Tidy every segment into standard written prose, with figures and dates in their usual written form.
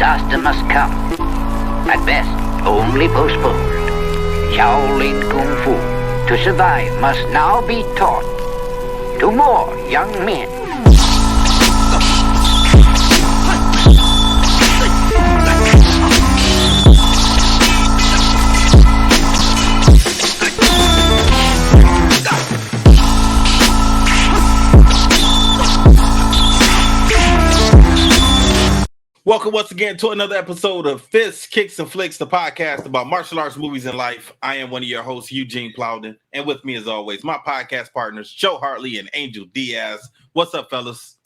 disaster must come. At best, only postponed. Shaolin Kung Fu, to survive, must now be taught to more young men. Welcome once again to another episode of Fists, Kicks, and Flixx, the podcast about martial arts, movies, and life. I am one of your hosts, Eugene Plowden, and with me, as always, my podcast partners, Joe Hartley and Angel Diaz. What's up, fellas?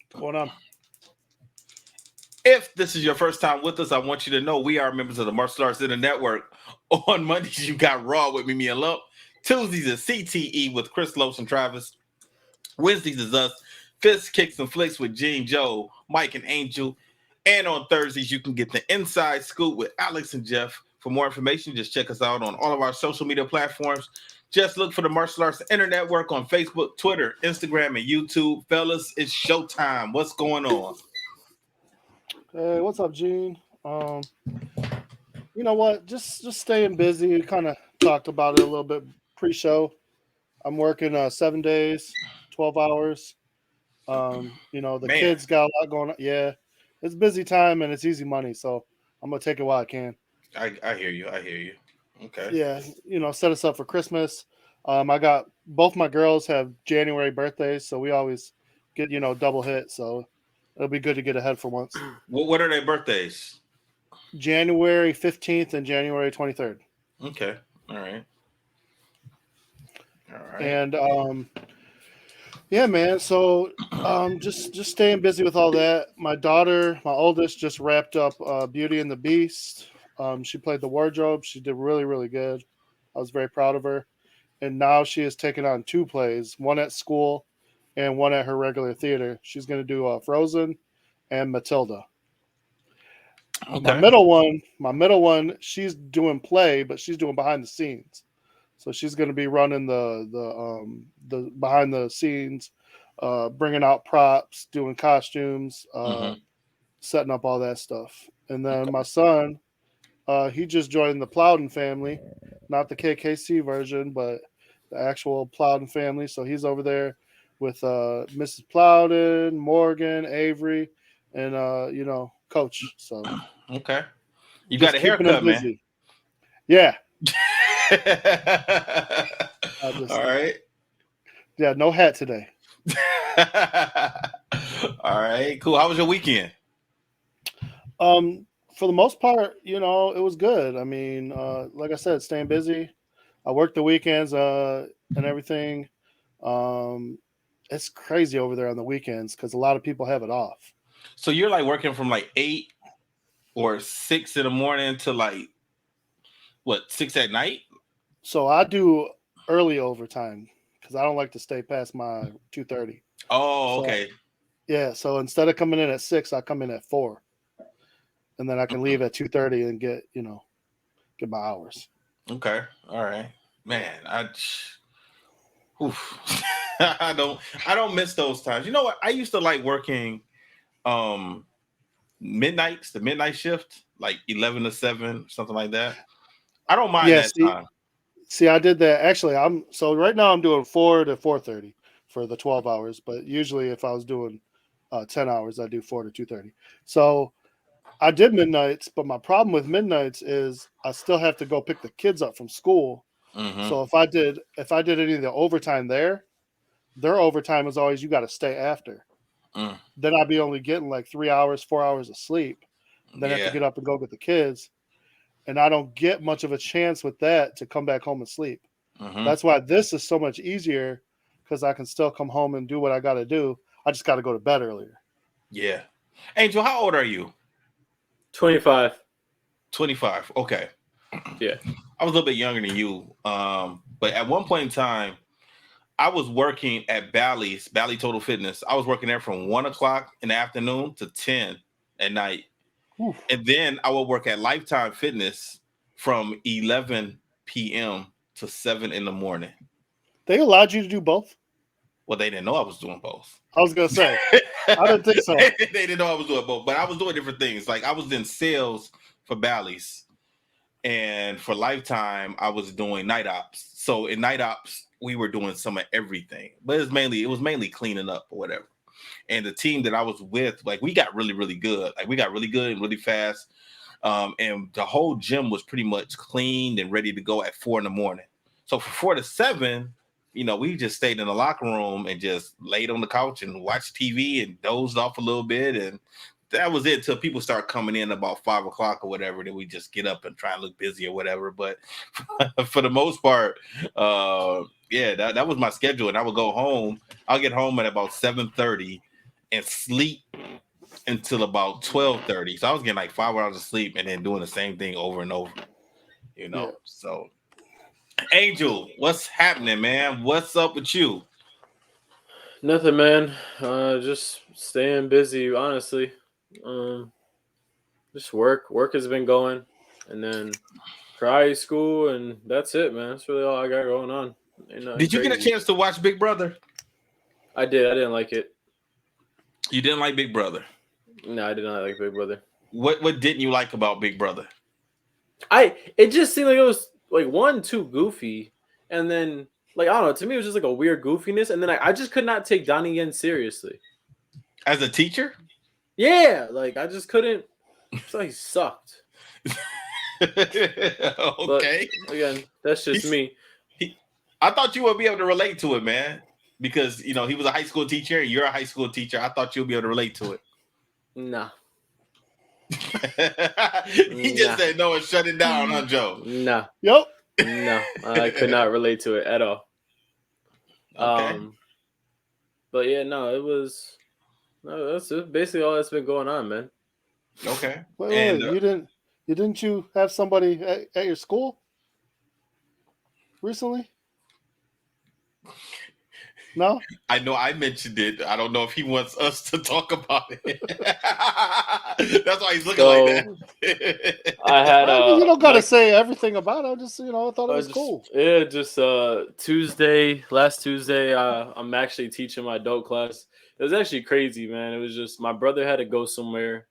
What's going on? If this is your first time with us, I want you to know we are members of the Martial Arts Center Network. On Mondays, you got Raw with me and Lump. Tuesdays is CTE with Chris Los and Travis. Wednesdays is us, Fists, Kicks, and Flixx with Gene, Joe, Mike, and Angel. And on Thursdays, you can get the Inside Scoop with Alex and Jeff. For more information, just check us out on all of our social media platforms. Just look for the Martial Arts Center Network on Facebook, Twitter, Instagram, and YouTube. Fellas, it's showtime. What's going on? Hey, what's up, Gene? You know what? Just staying busy. We kind of talked about it a little bit pre-show. I'm working 7 days, 12 hours. The kids got a lot going on. Yeah. It's busy time and it's easy money, so I'm gonna take it while I can. I hear you. Okay. Yeah, set us up for Christmas. I got both my girls have January birthdays, so we always get double hit. So it'll be good to get ahead for once. What are their birthdays? January 15th and January 23rd. Okay. All right. And yeah, man. So just staying busy with all that. My daughter, my oldest, just wrapped up Beauty and the Beast. She played the wardrobe. She did really, really good. I was very proud of her. And now she has taken on 2 plays, one at school and one at her regular theater. She's going to do Frozen and Matilda. Okay. My middle one, she's doing play, but she's doing behind the scenes. So she's going to be running the behind the scenes, bringing out props, doing costumes, setting up all that stuff. And then my son, he just joined the Plowden family, not the KKC version, but the actual Plowden family. So he's over there with Mrs. Plowden, Morgan, Avery, and Coach. So okay, you got a haircut, man. Yeah. All right. Yeah, no hat today. All right, cool. How was your weekend? For the most part, it was good. I mean, like I said, staying busy. I worked the weekends and everything. It's crazy over there on the weekends because a lot of people have it off. So you're like working from like 8 or 6 in the morning to like what, 6 at night? So I do early overtime because I don't like to stay past my 2:30. Oh, okay. Yeah, so instead of coming in at 6, I come in at 4, and then I can leave at 2:30 and get my hours. Okay, all right, man. I don't miss those times. You know what? I used to like working midnights, the midnight shift, like 11 to 7, something like that. I don't mind that time. See, I did that. Actually, right now I'm doing 4 to 4:30 for the 12 hours, but usually if I was doing 10 hours, I do 4 to 2:30. So I did midnights, but my problem with midnights is I still have to go pick the kids up from school. Mm-hmm. So if I did any of the overtime their overtime is always you got to stay after. Then I'd be only getting like 3 hours, 4 hours of sleep. Then I have to get up and go get the kids. And I don't get much of a chance with that to come back home and sleep. Mm-hmm. That's why this is so much easier because I can still come home and do what I got to do. I just got to go to bed earlier. Yeah. Angel, how old are you? 25. 25. Okay. Yeah. I was a little bit younger than you. But at one point in time, I was working at Bally Total Fitness. I was working there from 1 o'clock in the afternoon to 10 at night. Oof. And then I would work at Lifetime Fitness from 11 p.m. to 7 in the morning. They allowed you to do both? Well, they didn't know I was doing both. I was gonna say, I didn't think so. They didn't know I was doing both, but I was doing different things. Like I was in sales for Bally's, and for Lifetime, I was doing night ops. So in night ops, we were doing some of everything, but it was mainly cleaning up or whatever. And the team that I was with, like we got really, really good. Like we got really good and really fast. And the whole gym was pretty much cleaned and ready to go at 4 a.m. So from 4 to 7, we just stayed in the locker room and just laid on the couch and watched TV and dozed off a little bit. And that was it till people start coming in about 5 o'clock or whatever. Then we just get up and try and look busy or whatever. But for the most part, that was my schedule. And I would go home. I'll get home at about 7:30 and sleep until about 12:30. So I was getting like 5 hours of sleep and then doing the same thing over and over. Yeah. So Angel, what's happening, man? What's up with you? Nothing, man. Just staying busy, honestly. Just work. Work has been going, and then high school, and that's it, man. That's really all I got going on. Did you get a chance to watch Big Brother? I did. I didn't like it. You didn't like Big Brother? No, I did not like Big Brother. What didn't you like about Big Brother? It just seemed like it was like too goofy, and then like I don't know. To me, it was just like a weird goofiness, and then I just could not take Donnie Yen seriously. As a teacher? Yeah, like I just couldn't. So he sucked. Okay. But, again, that's just me. I thought you would be able to relate to it, man, because he was a high school teacher. You're a high school teacher. I thought you'd be able to relate to it. Nah. He just said no and shut it down, huh, Joe? Nah. Yep. No, I could not relate to it at all. Okay. But yeah, that's basically all that's been going on, man. Okay. Wait, didn't you have somebody at your school recently? No? I know I mentioned it. I don't know if he wants us to talk about it. That's why he's looking like that. I had you don't got to say everything about it. I just, I thought it was cool. Yeah, just last Tuesday, I'm actually teaching my adult class. It was actually crazy, man. It was just my brother had to go somewhere.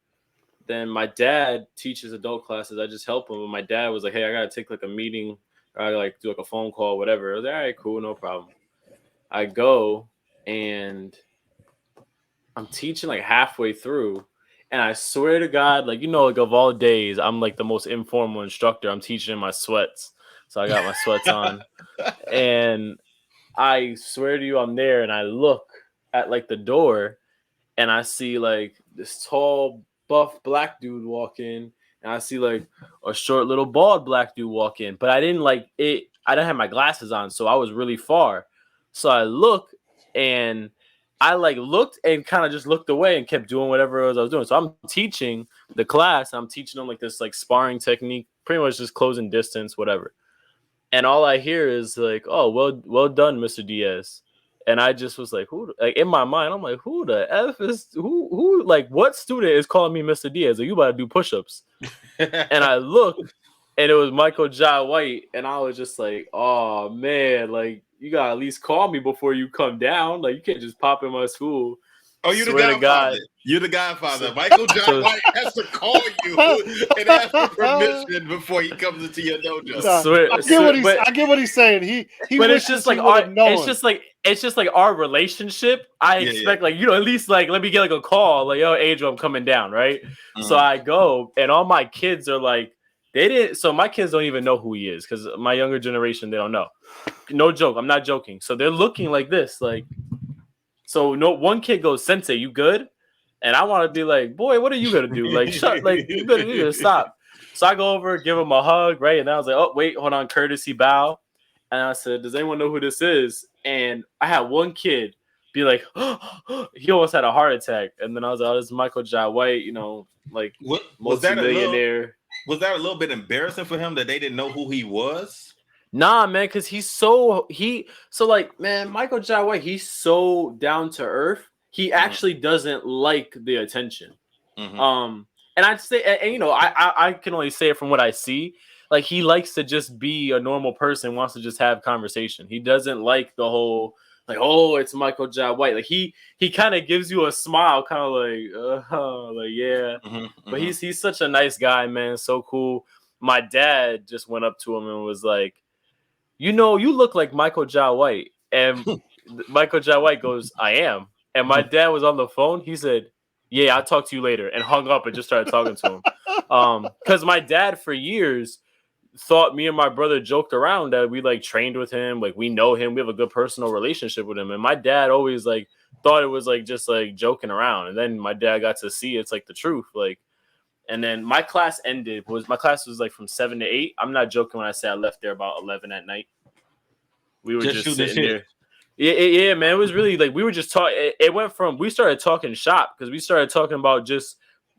Then my dad teaches adult classes. I just help him. And my dad was like, hey, I got to take like a meeting or I like do like a phone call, whatever. I was like, all right, cool, no problem. I go and I'm teaching like halfway through. And I swear to God, like, like of all days, I'm like the most informal instructor. I'm teaching in my sweats. So I got my sweats on. And I swear to you, I'm there and I look at like the door and I see like this tall, buff black dude walk in. And I see like a short little bald black dude walk in. But I didn't like it. I didn't have my glasses on. So I was really far. So I look and I like looked and kind of just looked away and kept doing whatever it was I was doing. So I'm teaching the class. I'm teaching them like this like sparring technique, pretty much just closing distance, whatever. And all I hear is like, "Oh, well done, Mr. Diaz." And I just was like, "Who?" Like in my mind, I'm like, "Who the f is who? Like, what student is calling me Mr. Diaz? Like, you about to do push-ups?" And I look, and it was Michael Jai White, and I was just like, "Oh man, like." You gotta at least call me before you come down. Like you can't just pop in my school. Oh, you're the Godfather. You're the Godfather. Michael John White has to call you and ask for permission before he comes into your dojo. I get what he's saying. He but it's just like it's just like our relationship. I expect like at least like let me get like a call like yo Angel, I'm coming down, right? Mm-hmm. So I go and all my kids are like so my kids don't even know who he is because my younger generation they don't know. No joke, I'm not joking. So they're looking like this, like. So one kid goes, "Sensei, you good?" And I want to be like, "Boy, what are you gonna do? Like, shut, like you better stop." So I go over, give him a hug, right? And I was like, "Oh, wait, hold on, courtesy bow." And I said, "Does anyone know who this is?" And I had one kid be like, he almost had a heart attack. And then I was like, "Oh, this is Michael Jai White, like multi-millionaire." Was that a little bit embarrassing for him that they didn't know who he was? Nah, man, because man, Michael Jai White, he's so down to earth. He actually doesn't like the attention. Mm-hmm. And I'd say, and I can only say it from what I see. Like he likes to just be a normal person, wants to just have conversation. He doesn't like the whole like, oh, it's Michael Jai White. Like he kind of gives you a smile, kind of like yeah. But he's such a nice guy, man. So cool. My dad just went up to him and was like, you look like Michael Jai White. And Michael Jai White goes, I am. And my dad was on the phone. He said, yeah, I'll talk to you later, and hung up and just started talking to him. Because my dad for years thought me and my brother joked around that we like trained with him, like we know him, we have a good personal relationship with him, and my dad always like thought it was like just like joking around, and then my dad got to see it's like the truth, like. And then my class was like from 7 to 8. I'm not joking when I say I left there about 11 at night. We were just sitting there. Yeah, man. It was really like we were just talking. It went from we started talking shop because we started talking about just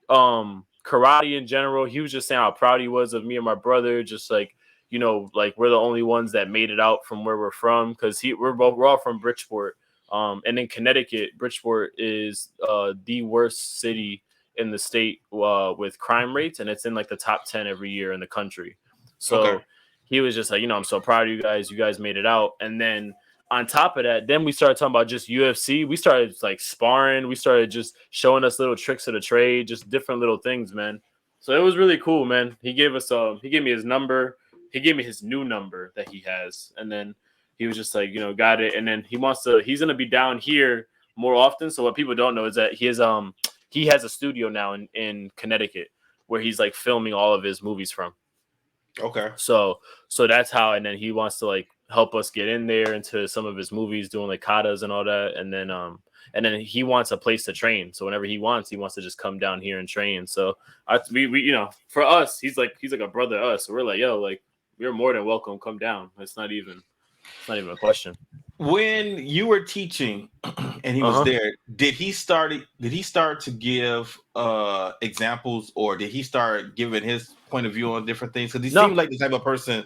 karate in general. He was just saying how proud he was of me and my brother. Just like, like we're the only ones that made it out from where we're from, because we're all from Bridgeport. And in Connecticut, Bridgeport is the worst city in the state with crime rates, and it's in like the top 10 every year in the country. So he was just like, I'm so proud of you guys. You guys made it out. And then on top of that, then we started talking about just UFC. We started like sparring. We started just showing us little tricks of the trade, just different little things, man. So it was really cool, man. He gave me his number. He gave me his new number that he has. And then he was just like, got it. And then he's going to be down here more often. So what people don't know is that he has a studio now in Connecticut where he's like filming all of his movies from. Okay. So that's how, and then he wants to like help us get in there into some of his movies, doing like katas and all that. And then he wants a place to train. So whenever he wants to just come down here and train. So we for us, he's like a brother to us. So we're like, yo, like you're more than welcome. Come down. It's not even a question. When you were teaching and he was there, did he start to give examples, or did he start giving his point of view on different things? Because he seemed like the type of person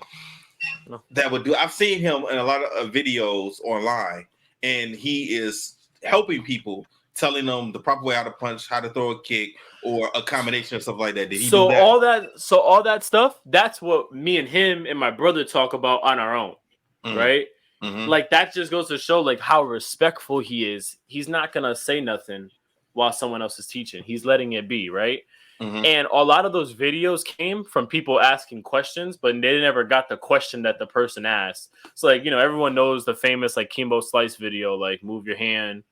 that would do. I've seen him in a lot of videos online, and he is helping people, telling them the proper way how to punch, how to throw a kick, or a combination of stuff like that. Did he do that? All that stuff, that's what me and him and my brother talk about on our own, right? Like that just goes to show like how respectful he is. He's not gonna say nothing while someone else is teaching. He's letting it be, right? And a lot of those videos came from people asking questions, but they never got the question that the person asked. So like, everyone knows the famous like Kimbo Slice video, like move your hand.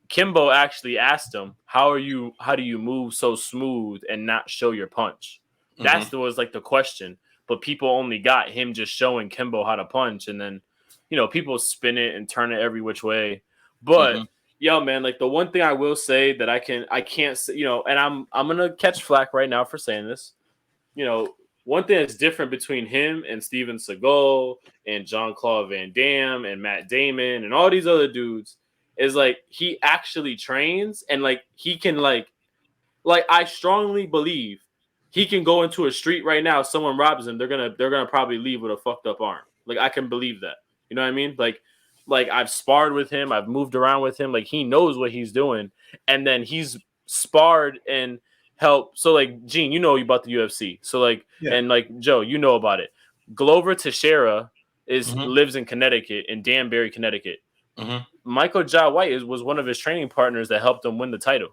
Kimbo actually asked him, how do you move so smooth and not show your punch? Was like the question. But people only got him just showing Kimbo how to punch, and then, people spin it and turn it every which way. But yo, man, like the one thing I will say that I can't say, and I'm gonna catch flack right now for saying this. One thing that's different between him and Steven Seagal and Jean-Claude Van Damme and Matt Damon and all these other dudes is like he actually trains, and like he can like I strongly believe he can go into a street right now. Someone robs him. They're gonna probably leave with a fucked up arm. Like I can believe that. You know what I mean? Like I've sparred with him. I've moved around with him. Like he knows what he's doing. And then he's sparred and helped. So like Gene, you know about the UFC. So like and like Joe, you know about it. Glover Teixeira lives in Connecticut, in Danbury, Connecticut. Michael Jai White was one of his training partners that helped him win the title.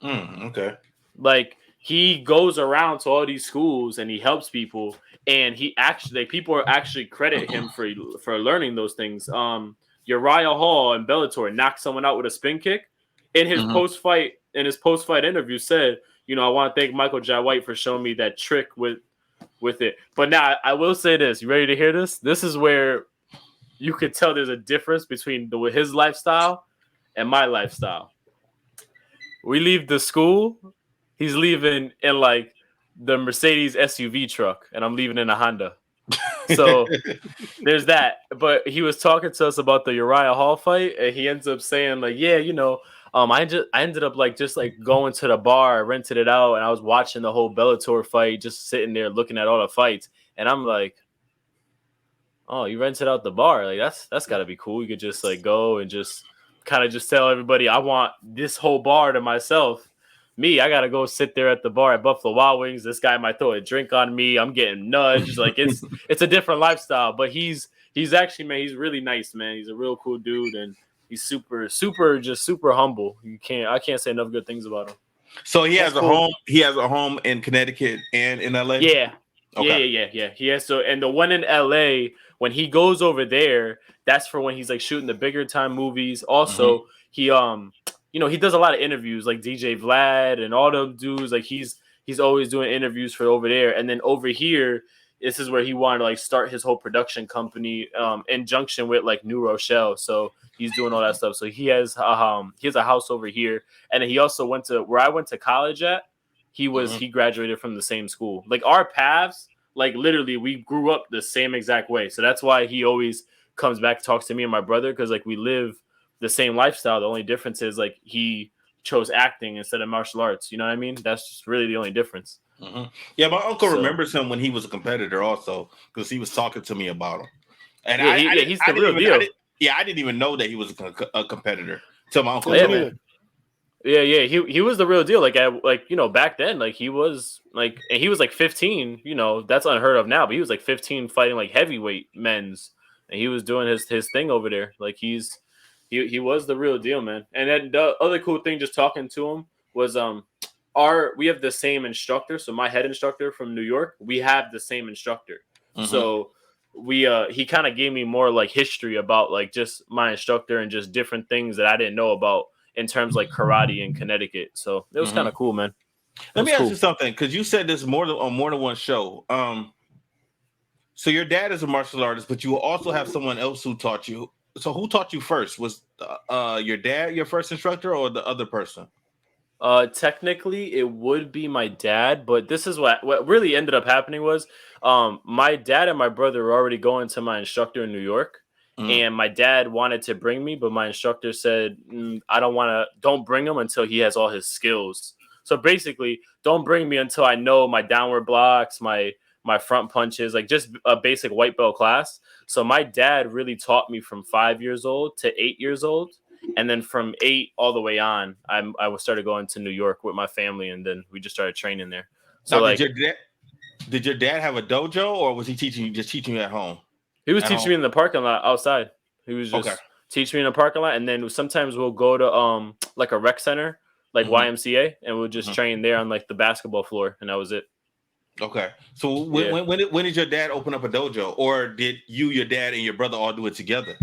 Okay. Like he goes around to all these schools and he helps people, and people actually credit him for learning those things. Uriah Hall in Bellator knocked someone out with a spin kick. In his post-fight interview said, I want to thank Michael Jai White for showing me that trick with it. But now I will say this. You ready to hear this? This is where you could tell there's a difference between his lifestyle and my lifestyle. We leave the school. He's leaving in like the Mercedes SUV truck, and I'm leaving in a Honda. So there's that. But he was talking to us about the Uriah Hall fight, and he ends up saying like, yeah, I ended up like just like going to the bar, rented it out, and I was watching the whole Bellator fight, just sitting there looking at all the fights, and I'm like, oh, you rented out the bar? Like that's got to be cool. You could just like go and just kind of just tell everybody, I want this whole bar to myself. Me, I gotta go sit there at the bar at Buffalo Wild Wings. This guy might throw a drink on me. I'm getting nudged. Like it's a different lifestyle. But he's he's actually, man, he's really nice, man. He's a real cool dude, and he's super humble. I can't say enough good things about him. So he has That's a cool. home. He has a home in Connecticut and in LA. Yeah. Okay. Yeah. He has and the one in LA, when he goes over there, that's for when he's like shooting the bigger time movies. Also, he he does a lot of interviews like DJ Vlad and all them dudes. Like he's always doing interviews for over there. And then over here, this is where he wanted to like start his whole production company in junction with like New Rochelle. So he's doing all that stuff. So he has a house over here. And then he also went to where I went to college at. He graduated from the same school. Like our paths, like literally we grew up the same exact way. So that's why he always comes back, talks to me and my brother, because like we live the same lifestyle. The only difference is like he chose acting instead of martial arts. You know what I mean? That's just really the only difference. Yeah, my uncle remembers him when he was a competitor also, because he was talking to me about him. And he's the real deal. I didn't even know that he was a competitor till my uncle. Yeah, he was the real deal. Like back then, like he was like 15. That's unheard of now, but he was like 15 fighting like heavyweight men's, and he was doing his thing over there. Like he was the real deal, man. And then the other cool thing, just talking to him, was we have the same instructor. So my head instructor from New York, we have the same instructor. So he kind of gave me more like history about like just my instructor and just different things that I didn't know about in terms like karate in Connecticut. So it was kind of cool, man. Let me ask you something, because you said this on more than one show. So your dad is a martial artist, but you also have someone else who taught you. So who taught you first? Was your dad your first instructor, or the other person? Technically it would be my dad, but this is what really ended up happening was my dad and my brother were already going to my instructor in New York. And my dad wanted to bring me, but my instructor said, don't bring him until he has all his skills. So basically, don't bring me until I know my downward blocks, my front punches, like just a basic white belt class. So my dad really taught me from 5 years old to 8 years old. And then from 8 all the way on, I started going to New York with my family, and then we just started training there. So now, did your dad have a dojo, or was he teaching you at home? He was teaching me in the parking lot outside. He was just teaching me in the parking lot, and then sometimes we'll go to like a rec center, like YMCA, and we'll just train there on like the basketball floor, and that was it. Okay. So when did your dad open up a dojo, or did your dad, and your brother all do it together?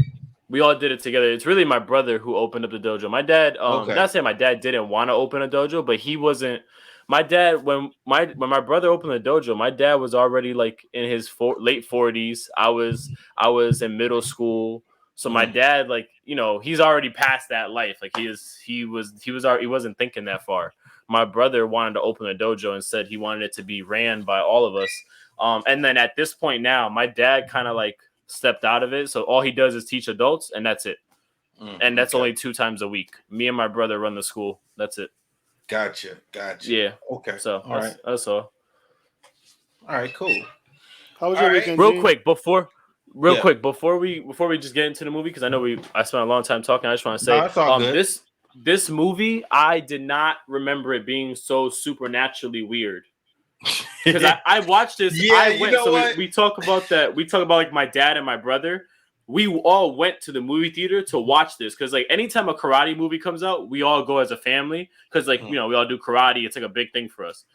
We all did it together. It's really my brother who opened up the dojo. My dad, not saying my dad didn't want to open a dojo, but he wasn't. My dad, when my brother opened the dojo, my dad was already like in his late 40s. I was in middle school, so my dad, like, he's already past that life. Like he wasn't thinking that far. My brother wanted to open a dojo and said he wanted it to be ran by all of us. And then at this point now, my dad kind of like stepped out of it, so all he does is teach adults, and that's it. And that's only 2 times a week. Me and my brother run the school. That's it. Gotcha. Yeah. Okay. So that's all. All right. Cool. How was your weekend? Real quick before we just get into the movie, because I know I spent a long time talking. I just want to say, that's all good. This movie, I did not remember it being so supernaturally weird. Because I watched this. Yeah, we talk about that. We talk about like my dad and my brother. We all went to the movie theater to watch this, because like anytime a karate movie comes out, we all go as a family, because like we all do karate. It's like a big thing for us.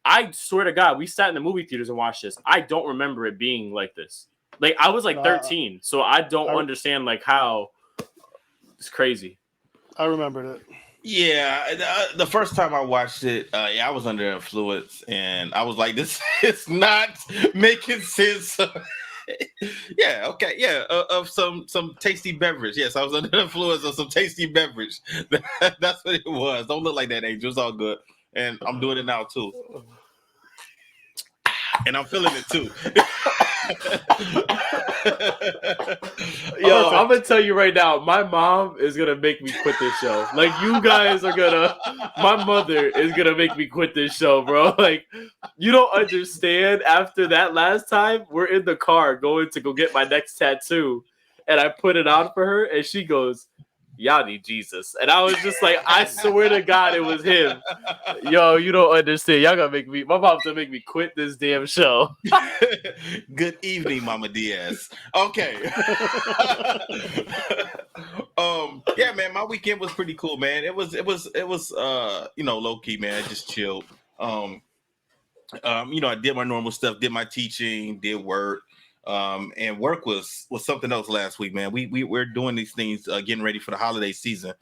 I swear to God, we sat in the movie theaters and watched this. I don't remember it being like this. Like I was like 13, so I don't understand like how it's crazy. I remembered it. Yeah, the first time I watched it, I was under influence, and I was like, "This is not making sense." Of some tasty beverage. Yes, I was under the influence of some tasty beverage. That's what it was. Don't look like that, Angel. It's all good, and I'm doing it now too, and I'm feeling it too. Yo, I'm gonna tell you right now, my mom is gonna make me quit this show. Like, you guys are gonna, my mother is gonna make me quit this show, bro. Like, you don't understand. After that last time, we're in the car going to go get my next tattoo, and I put it on for her, and she goes, y'all need Jesus. And I was just like, I swear to God, it was him. Yo, you don't understand. Y'all gonna make me. My mom's gonna make me quit this damn show. Good evening, Mama Diaz. Okay. Yeah, man, my weekend was pretty cool, man. It was low key, man. I just chilled. I did my normal stuff, did my teaching, did work. And work was something else last week, man. We're doing these things, getting ready for the holiday season.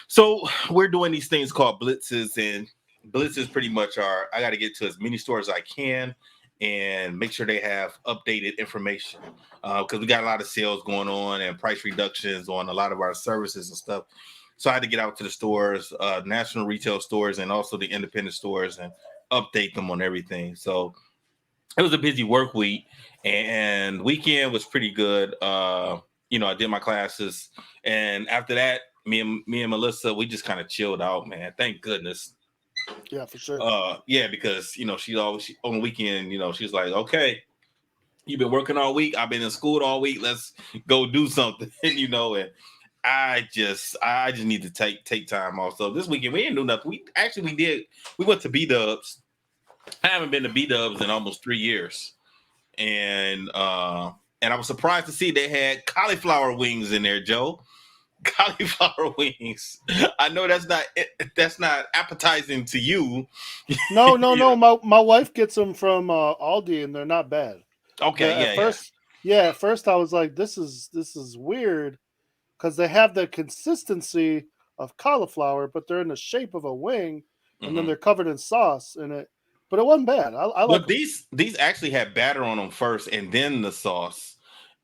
So we're doing these things called blitzes, and blitzes pretty much are, I got to get to as many stores as I can and make sure they have updated information, because we got a lot of sales going on and price reductions on a lot of our services and stuff. So I had to get out to the stores, national retail stores, and also the independent stores, and update them on everything. So it was a busy work week, and weekend was pretty good. I did my classes, and after that, me and Melissa, we just kind of chilled out, man. Thank goodness. Yeah, for sure. Yeah, because she always on the weekend, she's like, okay, you've been working all week, I've been in school all week, let's go do something. And I just need to take time off. So this weekend we didn't do nothing. We went to B-Dubs. I haven't been to B-Dubs in almost 3 years. And I was surprised to see they had cauliflower wings in there, Joe. Cauliflower wings. I know that's not appetizing to you. No. My wife gets them from Aldi, and they're not bad. Okay, At first I was like, this is weird, because they have the consistency of cauliflower, but they're in the shape of a wing, and then they're covered in sauce in it. But it wasn't bad. I like. But these actually had batter on them first, and then the sauce.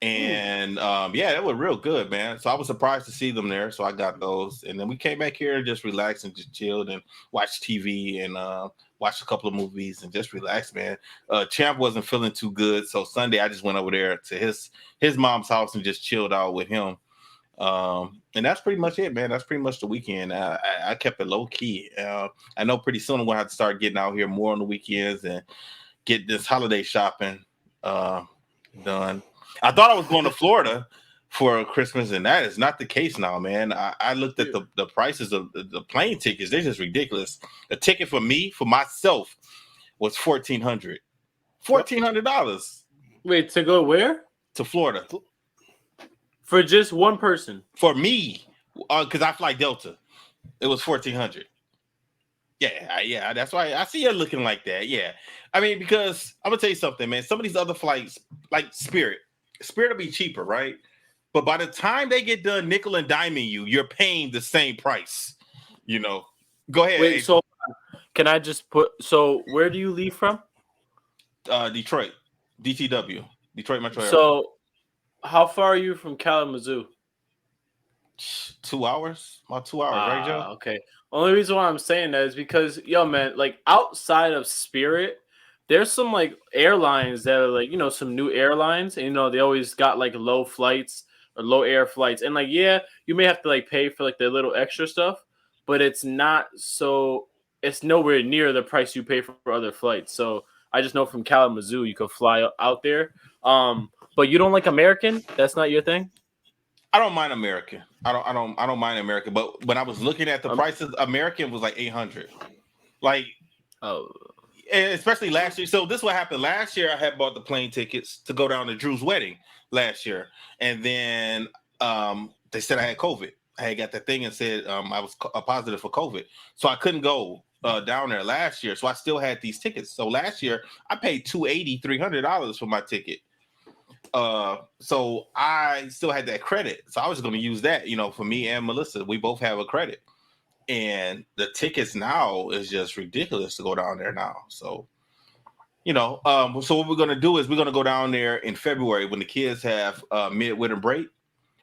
And they were real good, man. So I was surprised to see them there. So I got those, and then we came back here and just relaxed and just chilled and watched TV and watched a couple of movies and just relaxed, man. Champ wasn't feeling too good, so Sunday I just went over there to his mom's house and just chilled out with him. And that's pretty much it, man. That's pretty much the weekend. I kept it low key. I know pretty soon I'm gonna have to start getting out here more on the weekends and get this holiday shopping done. I thought I was going to Florida for Christmas, and that is not the case now, man. I looked at the prices of the plane tickets. They're just ridiculous. A ticket for myself was $1,400. $1,400. Wait, to go where? To Florida. For just one person? For me, because I fly Delta. It was $1,400. Yeah, that's why I see you looking like that. Yeah. I mean, because I'm gonna tell you something, man. Some of these other flights, like Spirit will be cheaper, right? But by the time they get done nickel and diming you, you're paying the same price. Go ahead. Wait, so can I just so where do you leave from? Detroit, DTW, Detroit Metro Area. So how far are you from Kalamazoo? 2 hours. About 2 hours, right, Joe? Okay. Only reason why I'm saying that is because, yo, man, like outside of Spirit, there's some like airlines that are like, some new airlines, and they always got like low flights or low air flights. And like, yeah, you may have to like pay for like the little extra stuff, but it's nowhere near the price you pay for other flights. So I just know from Kalamazoo you could fly out there. But you don't like American? That's not your thing? I don't mind American. I don't mind American. But when I was looking at the prices, American was like $800. Like, especially last year. So this is what happened. Last year I had bought the plane tickets to go down to Drew's wedding last year, and then they said I had COVID. I had got that thing and said I was positive for COVID, so I couldn't go down there last year. So I still had these tickets. So last year I paid $300 for my ticket. So I still had that credit. So I was going to use that, for me and Melissa. We both have a credit. And the tickets now is just ridiculous to go down there now. So, so what we're going to do is we're going to go down there in February when the kids have midwinter break.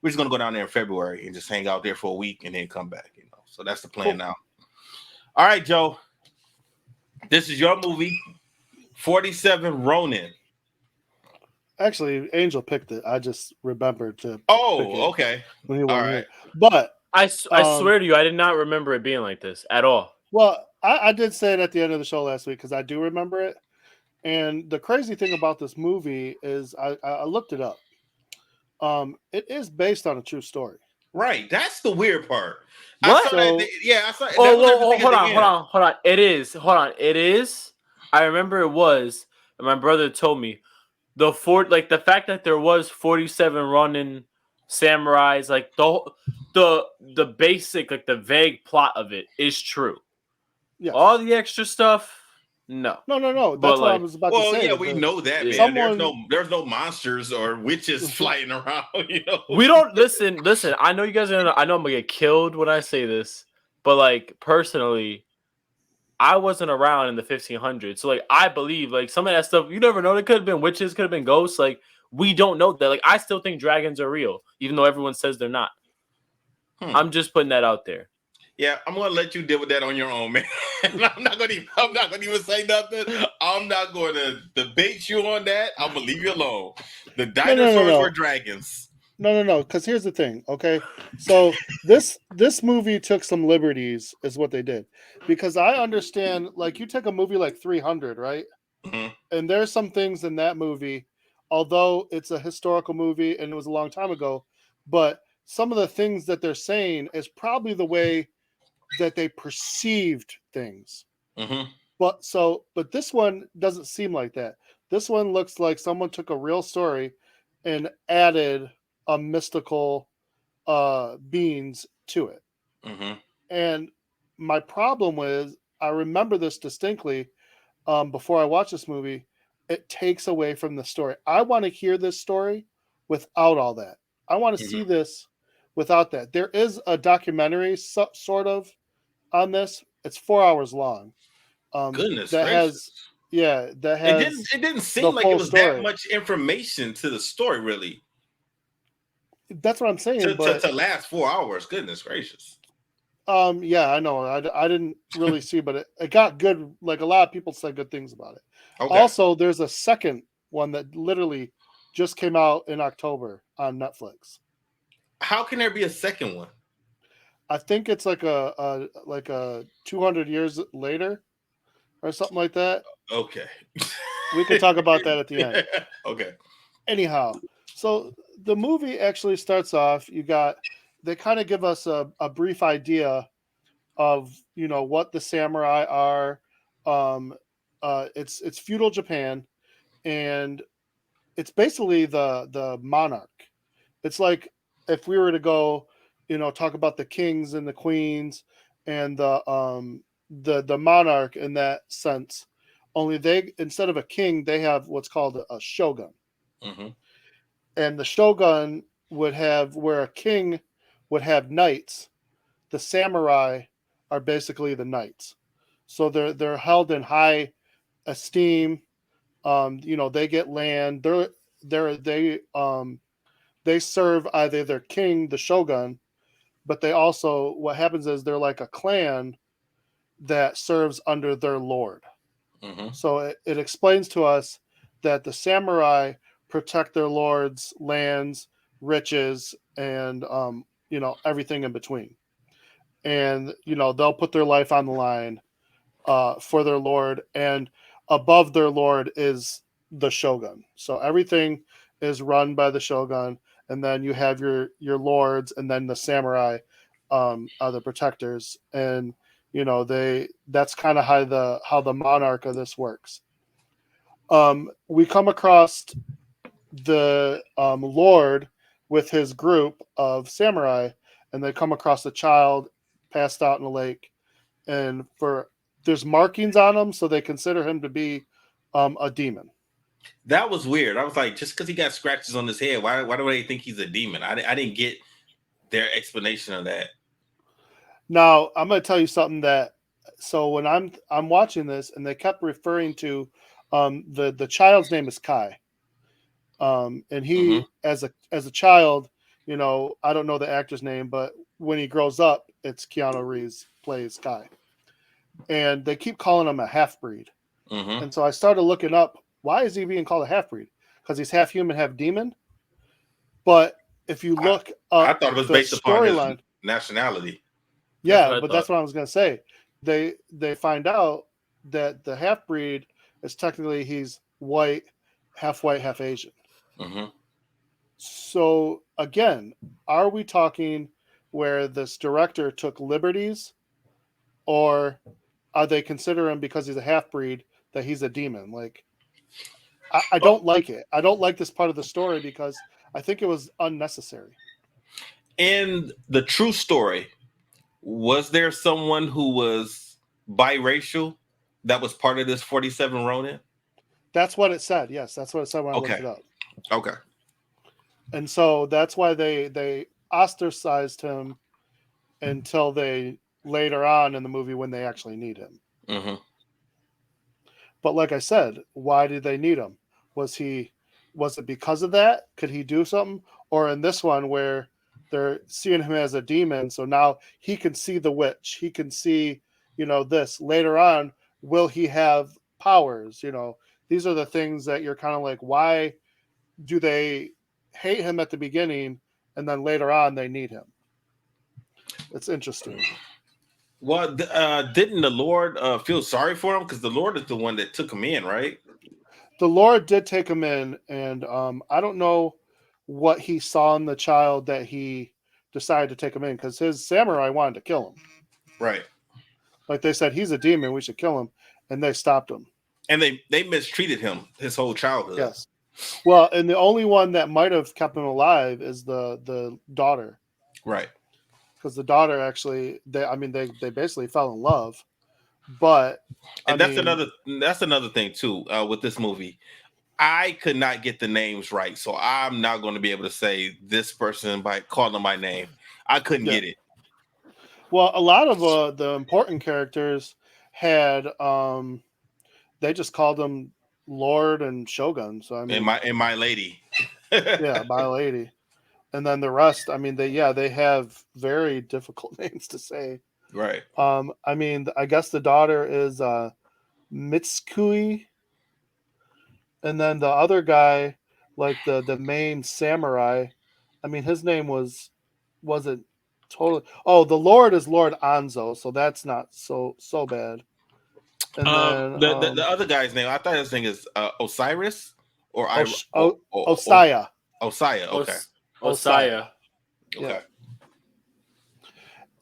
We're just going to go down there in February and just hang out there for a week and then come back, So that's the plan now. All right, Joe. This is your movie, 47 Ronin. Actually, Angel picked it. I just remembered to. Oh, okay. When he all right. here. But I swear to you, I did not remember it being like this at all. Well, I did say it at the end of the show last week because I do remember it. And the crazy thing about this movie is I looked it up. It is based on a true story. Right. That's the weird part. What? I saw that. Yeah, I saw. That Oh, was at the whoa, thing at the end. hold on. It is. Hold on. It is. I remember it was. And my brother told me the fact that there was 47 Ronin samurais, like the basic, like the vague plot of it is true. Yes. All the extra stuff, no. No. But That's what I like, was about to Well, say. yeah, we know that, man. Yeah. There's no monsters or witches flying around. You know, we don't listen. I know you guys are. I know I'm gonna get killed when I say this, but like personally, I wasn't around in the 1500s, so like I believe like some of that stuff. You never know. It could have been witches, could have been ghosts. Like we don't know that. Like I still think dragons are real, even though everyone says they're not. I'm just putting that out there. Yeah, I'm gonna let you deal with that on your own, man. I'm not gonna even say nothing. I'm not gonna debate you on that. I'm gonna leave you alone. The dinosaurs were dragons. No. Because here's the thing. Okay, so this movie took some liberties, is what they did. Because I understand, like you take a movie like 300, right? Mm-hmm. And there's some things in that movie, although it's a historical movie and it was a long time ago, but some of the things that they're saying is probably the way that they perceived things. Mm-hmm. But this one doesn't seem like that. This one looks like someone took a real story and added a mystical beings to it. Mm-hmm. And my problem was, I remember this distinctly before I watched this movie. It takes away from the story. I want to hear this story without all that. I want to see this without that. There is a documentary sort of on this. It's 4 hours long. Goodness that gracious. that has. It didn't seem like it was that much information to the story, really. That's what I'm saying. To last 4 hours. Goodness gracious. Yeah, I know. I didn't really see, but it got good. Like a lot of people said good things about it. Okay. Also, there's a second one that literally just came out in October on Netflix. How can there be a second one? I think it's like a 200 years later or something like that. Okay. We can talk about that at the end. Okay. Anyhow, so the movie actually starts off, they kind of give us a brief idea of, what the samurai are. It's feudal Japan, and it's basically the monarch. It's like if we were to go, talk about the kings and the queens and the monarch in that sense. Only they, instead of a king, they have what's called a shogun. Mm-hmm. And the shogun would have, where a king would have knights, the samurai are basically the knights. So they're held in high esteem. They get land. They serve either their king, the shogun, but they also, what happens is they're like a clan that serves under their lord. Mm-hmm. So it explains to us that the samurai protect their lord's lands, riches, and everything in between. And they'll put their life on the line for their lord, and above their lord is the shogun. So everything is run by the shogun, and then you have your lords, and then the samurai are the protectors. And that's kind of how the monarch of this works. We come across the lord with his group of samurai, and they come across a child passed out in a lake, and there's markings on him, so they consider him to be a demon. That was weird. I was like, just because he got scratches on his head, why do they think he's a demon? I didn't get their explanation of that. Now I'm going to tell you something so when I'm watching this, and they kept referring to the child's name is Kai, and he as a child, I don't know the actor's name, but when he grows up, it's Keanu Reeves plays Kai, and they keep calling him a half-breed. And so I started looking up, why is he being called a half-breed? Because he's half human, half demon. But if you look up, I thought it was based upon his nationality. Yeah, but that's what I was going to say. They find out that the half-breed is technically, he's white, half Asian. Mm-hmm. So again, are we talking where this director took liberties, or are they consider him because he's a half breed that he's a demon? Like, I don't like it. I don't like this part of the story because I think it was unnecessary. In the true story, was there someone who was biracial that was part of this 47 Ronin? That's what it said. Yes, that's what it said when I looked Okay. it up. Okay. And so that's why they ostracized him until they later on in the movie when they actually need him. Mm-hmm. But like I said, why did they need him? Was it because of that? Could he do something? Or in this one where they're seeing him as a demon, so now he can see the witch. He can see, this. Later on, will he have powers? These are the things that you're kind of like, why do they hate him at the beginning and then later on they need him? It's interesting. Well, didn't the Lord feel sorry for him? Because the Lord is the one that took him in, right? The Lord did take him in, and I don't know what he saw in the child that he decided to take him in, because his samurai wanted to kill him. Right. Like they said, he's a demon, we should kill him, and they stopped him. And they mistreated him his whole childhood. Yes. Well, and the only one that might have kept him alive is the daughter. Right. Because the daughter actually, they basically fell in love. But that's another thing too with this movie. I could not get the names right, so I'm not going to be able to say this person by calling them by name. I couldn't get it. Well, a lot of the important characters had they just called them Lord and Shogun. So I mean, and my lady. Yeah, my lady. And then the rest, they have very difficult names to say. Right. I guess the daughter is Mitsukui, and then the other guy, like the main samurai, his name wasn't totally. Oh, the Lord is Lord Anzo, so that's not so bad. And then the other guy's name, I thought his name is Osiris or Osaya. Osaya. Okay. Osaya. Okay. Yeah.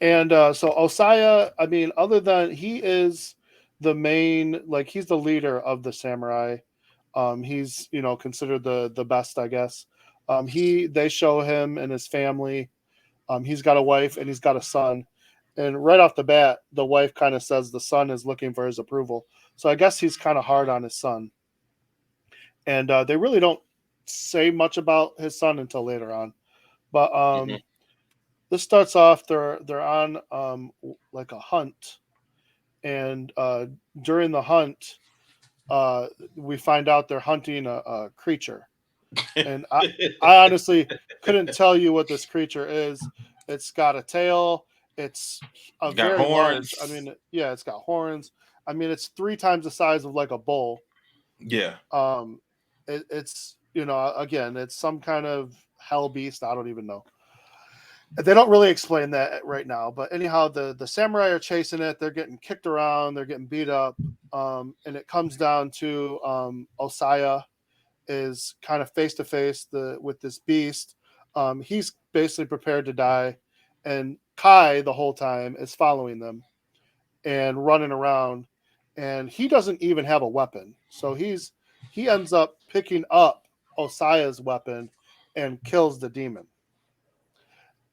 And so Osaya, other than he is the main, like he's the leader of the samurai. He's considered the best, I guess. They show him and his family. He's got a wife and he's got a son. And right off the bat, the wife kind of says the son is looking for his approval. So I guess he's kind of hard on his son. And they really don't say much about his son until later on. But this starts off, they're on like a hunt. And during the hunt, we find out they're hunting a creature. And I honestly couldn't tell you what this creature is. It's got a tail. It's very horns. large. It's got horns. It's 3 times the size of like a bull. Yeah. It's again, it's some kind of hell beast. I don't even know. They don't really explain that right now. But anyhow, the samurai are chasing it. They're getting kicked around. They're getting beat up. And it comes down to Osaya is kind of face to face with this beast. He's basically prepared to die, and Kai the whole time is following them and running around, and he doesn't even have a weapon. So he ends up picking up Osaya's weapon and kills the demon.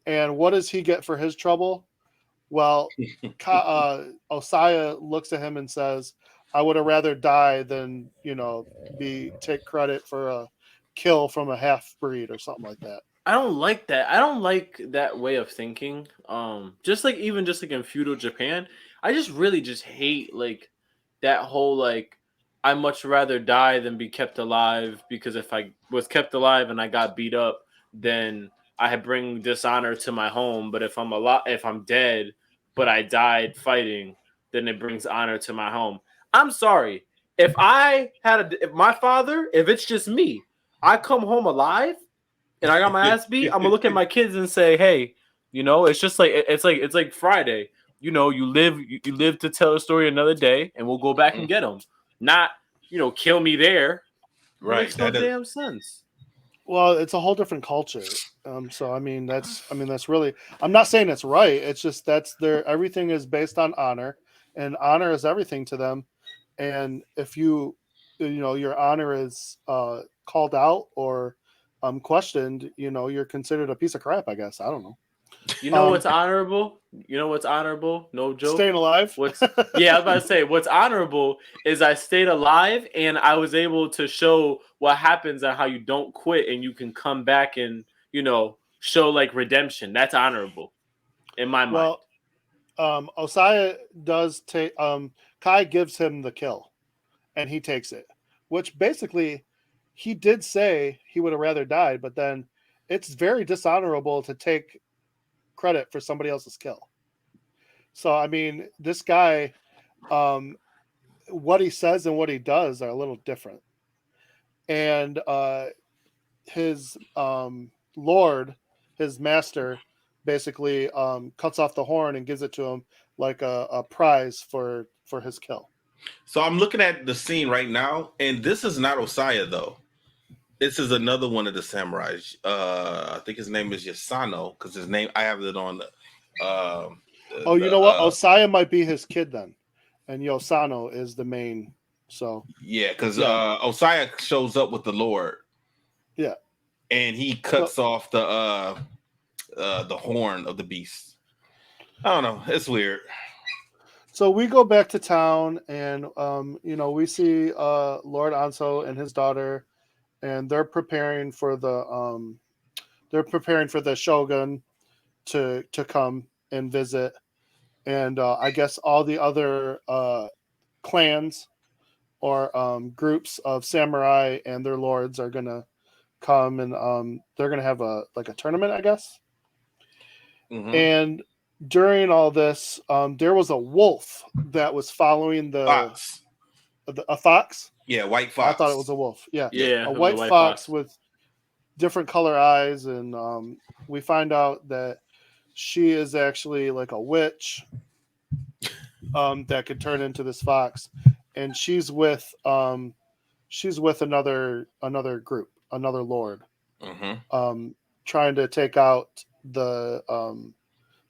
And what does he get for his trouble? Well, Osaya looks at him and says, I would have rather die than, take credit for a kill from a half breed or something like that. I don't like that. I don't like that way of thinking. Just like in feudal Japan, I just really just hate like that whole like I much rather die than be kept alive, because if I was kept alive and I got beat up, then I bring dishonor to my home. But if I'm dead, but I died fighting, then it brings honor to my home. I'm sorry. If my father, if it's just me, I come home alive and I got my ass beat, I'm gonna look at my kids and say, hey, it's just like it's like Friday. You live to tell a story another day, and we'll go back and get them. Not, kill me there. Right. Makes no damn sense. Well, it's a whole different culture. So that's really. I'm not saying it's right. It's just that's their everything is based on honor, and honor is everything to them. And if your honor is called out or questioned, you're considered a piece of crap. I guess I don't know. You know Um, what's honorable? You know what's honorable? No joke. Staying alive. What's Yeah, I was about to say what's honorable is I stayed alive and I was able to show what happens and how you don't quit and you can come back and show like redemption. That's honorable in my mind. Well, Osaya does take. Kai gives him the kill, and he takes it, which basically he did say he would have rather died, but then it's very dishonorable to take credit for somebody else's kill. So I mean, this guy, um, what he says and what he does are a little different, and his lord, his master, basically cuts off the horn and gives it to him like a prize for his kill. So I'm looking at the scene right now, and this is not Osaya though. This is another one of the samurais. I think his name is Yasano because his name I have it on the. Oh, you know what? Osaya might be his kid then, and Yosano is the main. So yeah, because Osaya shows up with the Lord. Yeah, and he cuts off the horn of the beast. I don't know. It's weird. So we go back to town, and we see Lord Anso and his daughter, and they're preparing for the shogun to come and visit, and I guess all the other clans or groups of samurai and their lords are gonna come, and they're gonna have a tournament, I guess. Mm-hmm. And during all this, there was a wolf that was following fox. A fox. Yeah, white fox. I thought it was a wolf. Yeah, a white fox with different color eyes, and we find out that she is actually like a witch that could turn into this fox, and she's with another group, another lord, trying to take out the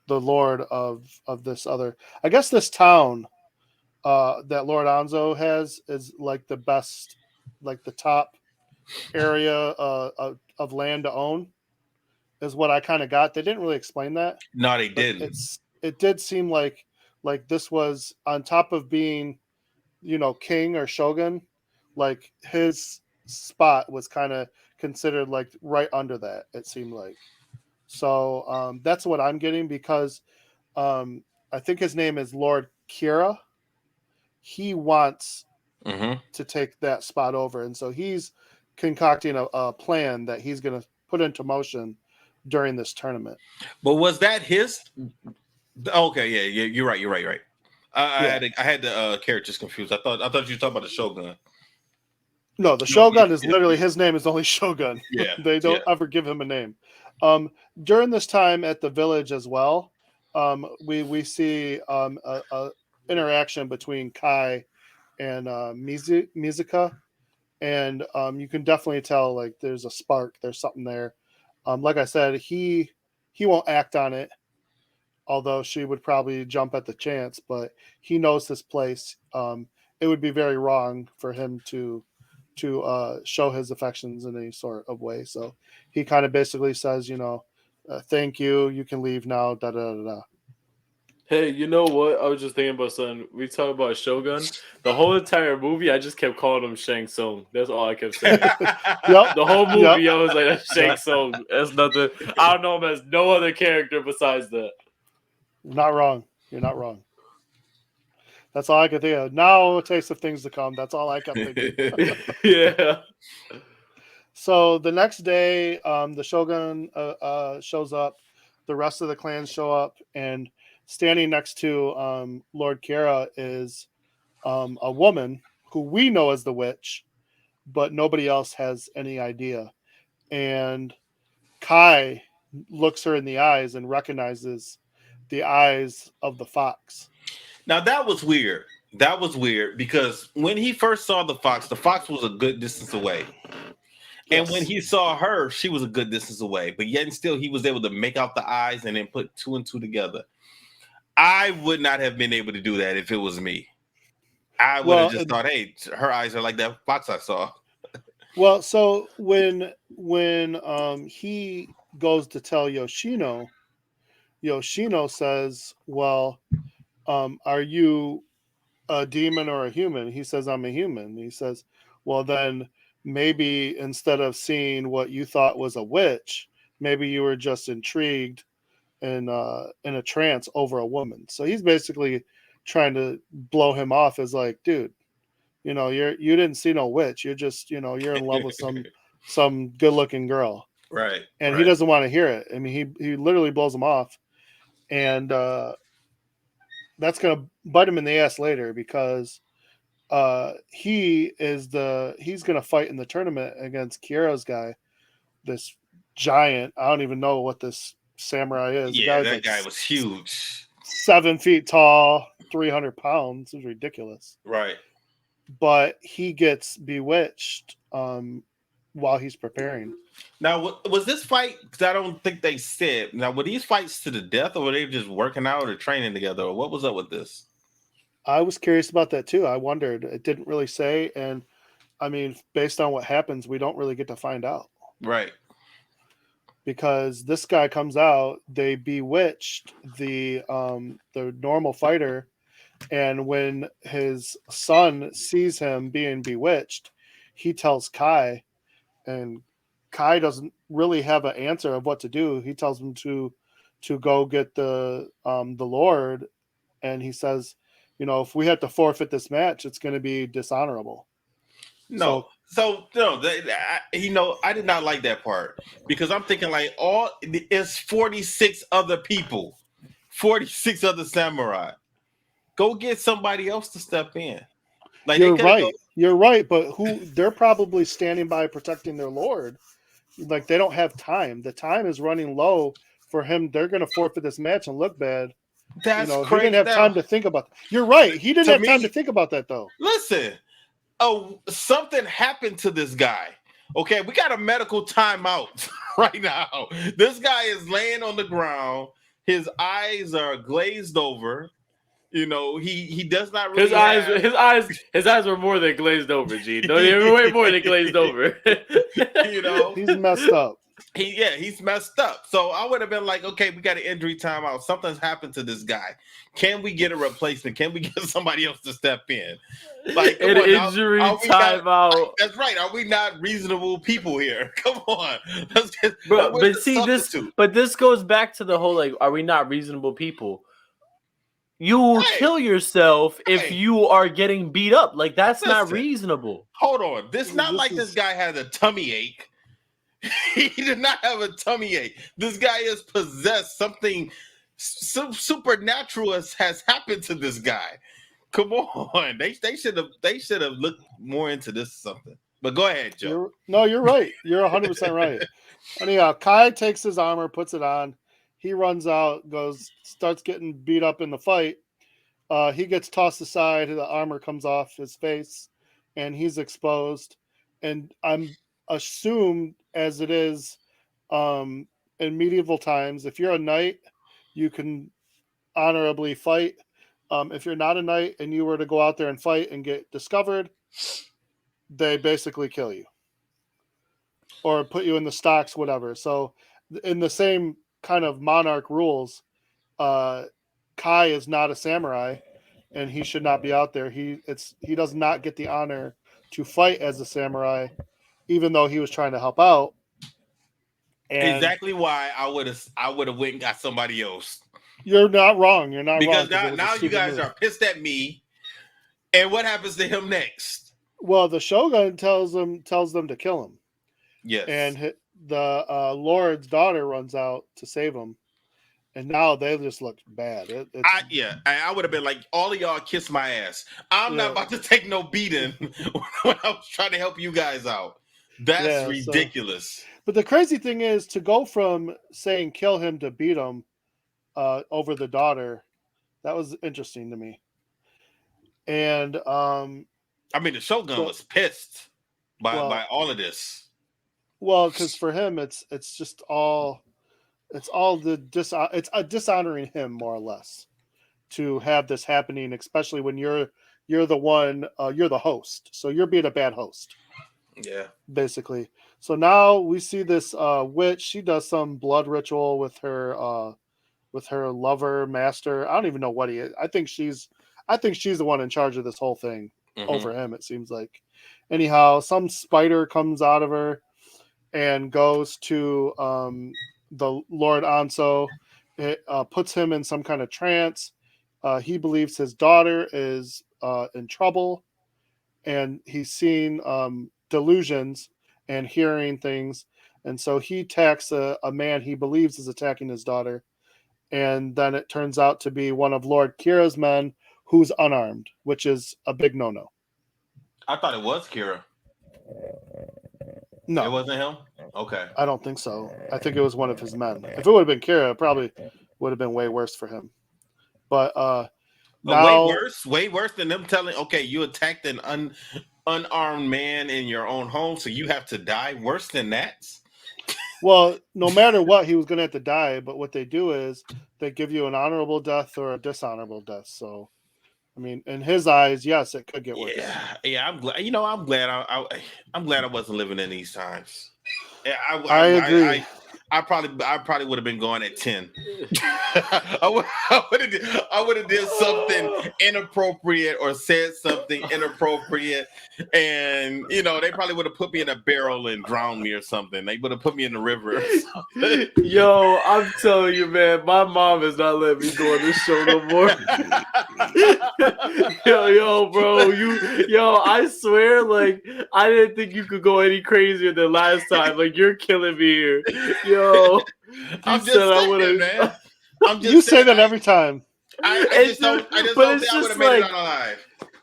lord of this other. I guess this town that Lord Anzo has is like the best, like the top area of land to own, is what I kind of got. They didn't really explain that. No, they didn't. It did seem like this was on top of being, king or shogun, like his spot was kind of considered like right under that, it seemed like. So that's what I'm getting, because I think his name is Lord Kira. He wants to take that spot over, and so he's concocting a plan that he's going to put into motion during this tournament. But was that his? Okay, yeah, you're right. I had the characters confused. I thought you were talking about the Shogun. No, the Shogun is literally, his name is only Shogun. Yeah, they don't ever give him a name. During this time at the village as well, we see a interaction between Kai and Mizuka, and you can definitely tell like there's a spark, there's something there. Like I said, he won't act on it, although she would probably jump at the chance, but he knows this place. It would be very wrong for him to show his affections in any sort of way. So he kind of basically says, thank you, you can leave now, da da da da. Hey, you know what? I was just thinking about something. We talk about Shogun. The whole entire movie, I just kept calling him Shang Tsung. That's all I kept saying. Yep. The whole movie, I was like, that's Shang Tsung. That's nothing. I don't know him as no other character besides that. You're not wrong. You're not wrong. That's all I could think of. Now, a taste of things to come. That's all I kept thinking. Yeah. So the next day, the Shogun shows up. The rest of the clans show up, and standing next to Lord Kira is a woman who we know as the witch, but nobody else has any idea. And Kai looks her in the eyes and recognizes the eyes of the fox. Now that was weird. That was weird because when he first saw the fox was a good distance away. And when Yes. he saw her, she was a good distance away, but yet and still he was able to make out the eyes and then put two and two together. I would not have been able to do that if it was me. I would have Well, just thought, hey, her eyes are like that fox I saw. well, so when he goes to tell Yoshino, Yoshino says, "Well, are you a demon or a human?" He says, "I'm a human." He says, "Well, then maybe instead of seeing what you thought was a witch, maybe you were just intrigued and in a trance over a woman." So he's basically trying to blow him off as like, dude, you didn't see no witch. You're just, you're in love with some good looking girl. Right, And he right. doesn't want to hear it. I mean, he literally blows him off. And that's gonna bite him in the ass later because he's gonna fight in the tournament against Kiera's guy, this giant. I don't even know what this samurai is. The Yeah, guy's that like guy was huge. 7 feet tall, 300 pounds. It's ridiculous. Right. But he gets bewitched while he's preparing. Now, was this fight? Because I don't think they said. Now, were these fights to the death, or were they just working out or training together, or what was up with this? I was curious about that too. I wondered. It didn't really say, and I mean, based on what happens, we don't really get to find out Right. because this guy comes out. They bewitched the normal fighter, and when his son sees him being bewitched, he tells Kai, and Kai doesn't really have an answer of what to do. He tells him to go get the Lord, and he says, if we have to forfeit this match, it's going to be dishonorable. No. So no, I did not like that part because I'm thinking like it's 46 other people, 46 other samurai. Go get somebody else to step in. Like You're right. You're right, but they're probably standing by protecting their Lord. Like they don't have time. The time is running low for him. They're going to forfeit this match and look bad. That's He crazy. didn't have time to think about that. You're right. He didn't To have time me- to think about that though. Listen, something happened to this guy. Okay, we got a medical timeout right now. This guy is laying on the ground. His eyes are glazed over. He does not really his eyes were more than glazed over, G. Don't even way more than glazed over. He's messed up. He's messed up. So I would have been like, okay, we got an injury timeout. Something's happened to this guy. Can we get a replacement? Can we get somebody else to step in? Like an injury timeout. That's right. Are we not reasonable people here? Come on. But this goes back to the whole like, are we not reasonable people? You will kill yourself if you are getting beat up. Like that's not reasonable. Hold on. This guy has a tummy ache. He did not have a tummy ache. This guy is possessed. Something supernatural has happened to this guy. Come on. They should have looked more into this or something. But go ahead, Joe. You're right. You're 100% right. Anyhow, Kai takes his armor, puts it on. He runs out, starts getting beat up in the fight. He gets tossed aside. The armor comes off his face, and he's exposed. And I'm assumed, as it is in medieval times, if you're a knight, you can honorably fight. If you're not a knight and you were to go out there and fight and get discovered, they basically kill you or put you in the stocks, whatever. So in the same kind of monarch rules, Kai is not a samurai and he should not be out there. He does not get the honor to fight as a samurai, even though he was trying to help out. And exactly why I would have went and got somebody else. You're not wrong. You're not wrong. Because now you guys are pissed at me. And what happens to him next? Well, the Shogun tells them to kill him. Yes. And the Lord's daughter runs out to save him. And now they just look bad. I would have been like, all of y'all kiss my ass. I'm not about to take no beating when I was trying to help you guys out. That's ridiculous. But the crazy thing is to go from saying kill him to beat him over the daughter. That was interesting to me. And the Shogun was pissed by all of this. Well, because for him, it's just all it's all it's dishonoring him more or less to have this happening, especially when you're the one you're the host, so you're being a bad host Yeah. basically. So now we see this witch. She does some blood ritual with her lover master. I don't even know what he is. I think she's the one in charge of this whole thing over him. It seems like. Anyhow, some spider comes out of her and goes to the Lord Anso. It puts him in some kind of trance. He believes his daughter is in trouble, and he's seeing delusions and hearing things. And so he attacks a man he believes is attacking his daughter. And then it turns out to be one of Lord Kira's men who's unarmed, which is a big no-no. I thought it was Kira. No, It wasn't him? Okay. I don't think so. I think it was one of his men. If it would have been Kira, it probably would have been way worse for him. But now, way worse than them telling, okay, you attacked an unarmed man in your own home, so you have to die. Worse than that? well, no matter what, he was going to have to die. But what they do is they give you an honorable death or a dishonorable death. So, I mean, in his eyes, yes, it could get worse. Yeah. I'm glad. I'm glad. I'm glad I wasn't living in these times. Yeah, I agree. I probably would have been going at 10. I would have did something inappropriate or said something inappropriate, and they probably would have put me in a barrel and drowned me or something. They would have put me in the river. Yo, I'm telling you, man, my mom is not letting me go on this show no more. bro, I swear, like, I didn't think you could go any crazier than last time. Like, you're killing me here. Yo, I'm just saying, man. You say that every time. I just don't think I would have made it out alive.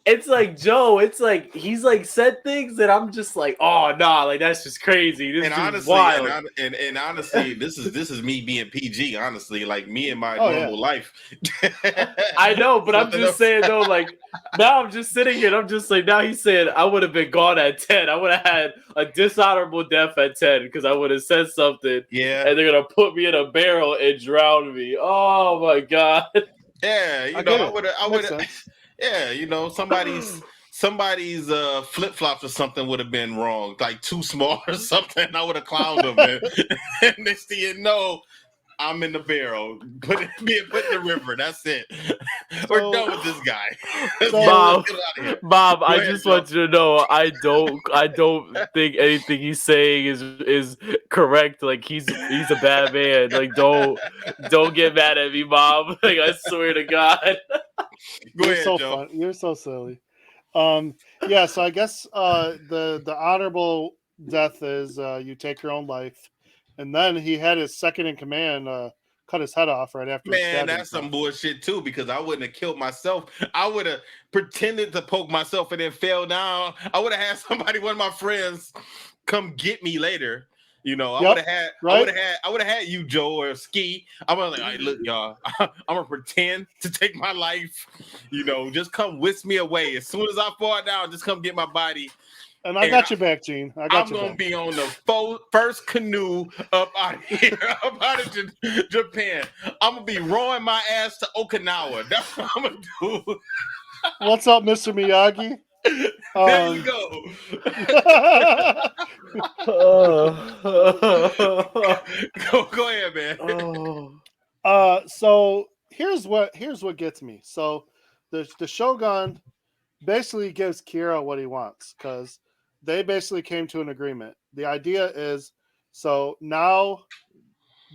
It's like Joe. It's like he's like said things that I'm just like, oh nah, like that's just crazy. This is wild. And honestly, this is me being PG. Honestly, like me in my normal life. I know, but I'm just saying though. Like now, I'm just sitting here. And I'm just like now. He's saying I would have been gone at 10. I would have had a dishonorable death at 10 because I would have said something. Yeah, and they're gonna put me in a barrel and drown me. Oh my god. Yeah, I would have. Yeah, somebody's flip flops or something would have been wrong, like too small or something. I would have clowned them, and next thing you know, I'm in the barrel, being put in the river. That's it. We're done with this guy. Bob, I just want you to know, I don't think anything he's saying is correct. Like he's a bad man. Like don't get mad at me, Bob. Like I swear to God. You're so fun. You're so silly. Yeah. So I guess the honorable death is you take your own life. And then he had his second in command cut his head off right after. Man, that's some bullshit too, because I wouldn't have killed myself. I would have pretended to poke myself and then fell down. I would have had somebody, one of my friends, come get me later. I would have had you, Joe, or Ski. I was like, all right, look, y'all, I'm gonna pretend to take my life. Just come whisk me away. As soon as I fall down, just come get my body. And I got your back, Gene. I'm going to be on the first canoe up out of here, up out of Japan. I'm going to be rowing my ass to Okinawa. That's what I'm going to do. What's up, Mr. Miyagi? There you go. Go ahead, man. So here's what gets me. So the Shogun basically gives Kira what he wants because they basically came to an agreement. The idea is, so now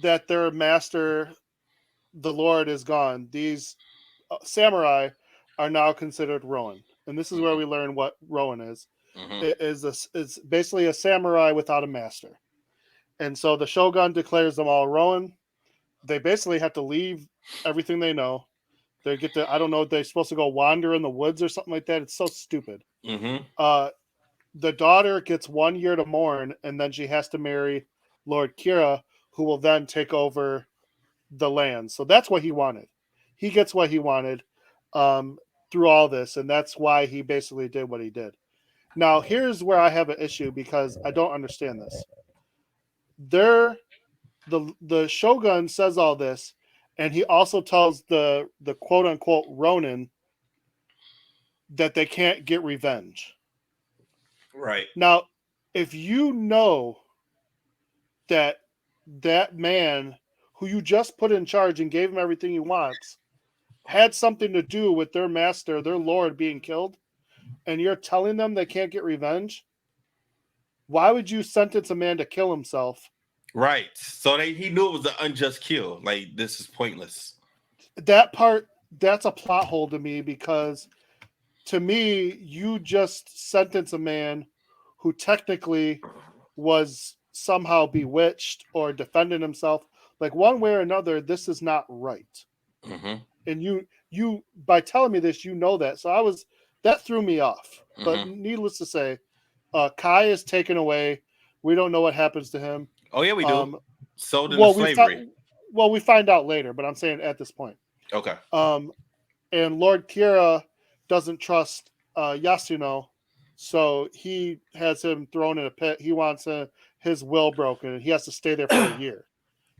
that their master, the Lord, is gone, these samurai are now considered Ronin. And this is where we learn what Ronin is. Mm-hmm. It's basically a samurai without a master. And so the Shogun declares them all Ronin. They basically have to leave everything they know. They get to, I don't know, they're supposed to go wander in the woods or something like that. It's so stupid. Mm-hmm. The daughter gets 1 year to mourn, and then she has to marry Lord Kira, who will then take over the land. So that's what he wanted. He gets what he wanted through all this, and that's why he basically did what he did. Now, here's where I have an issue because I don't understand this. the Shogun says all this, and he also tells the quote unquote Ronin that they can't get revenge. Right. Now, if you know that that man who you just put in charge and gave him everything he wants had something to do with their master, their lord being killed, and you're telling them they can't get revenge, why would you sentence a man to kill himself? Right. So he knew it was an unjust kill. Like, this is pointless. That part, that's a plot hole to me, because to me, you just sentence a man who technically was somehow bewitched or defending himself. Like, one way or another, this is not right. Mm-hmm. And you by telling me this, you know that. So that threw me off. But needless to say, Kai is taken away. We don't know what happens to him. Oh yeah, we do. Sold into slavery. We find out later, but I'm saying at this point. Okay. And Lord Kira doesn't trust Yasuno, so he has him thrown in a pit. He wants his will broken, and he has to stay there for a year.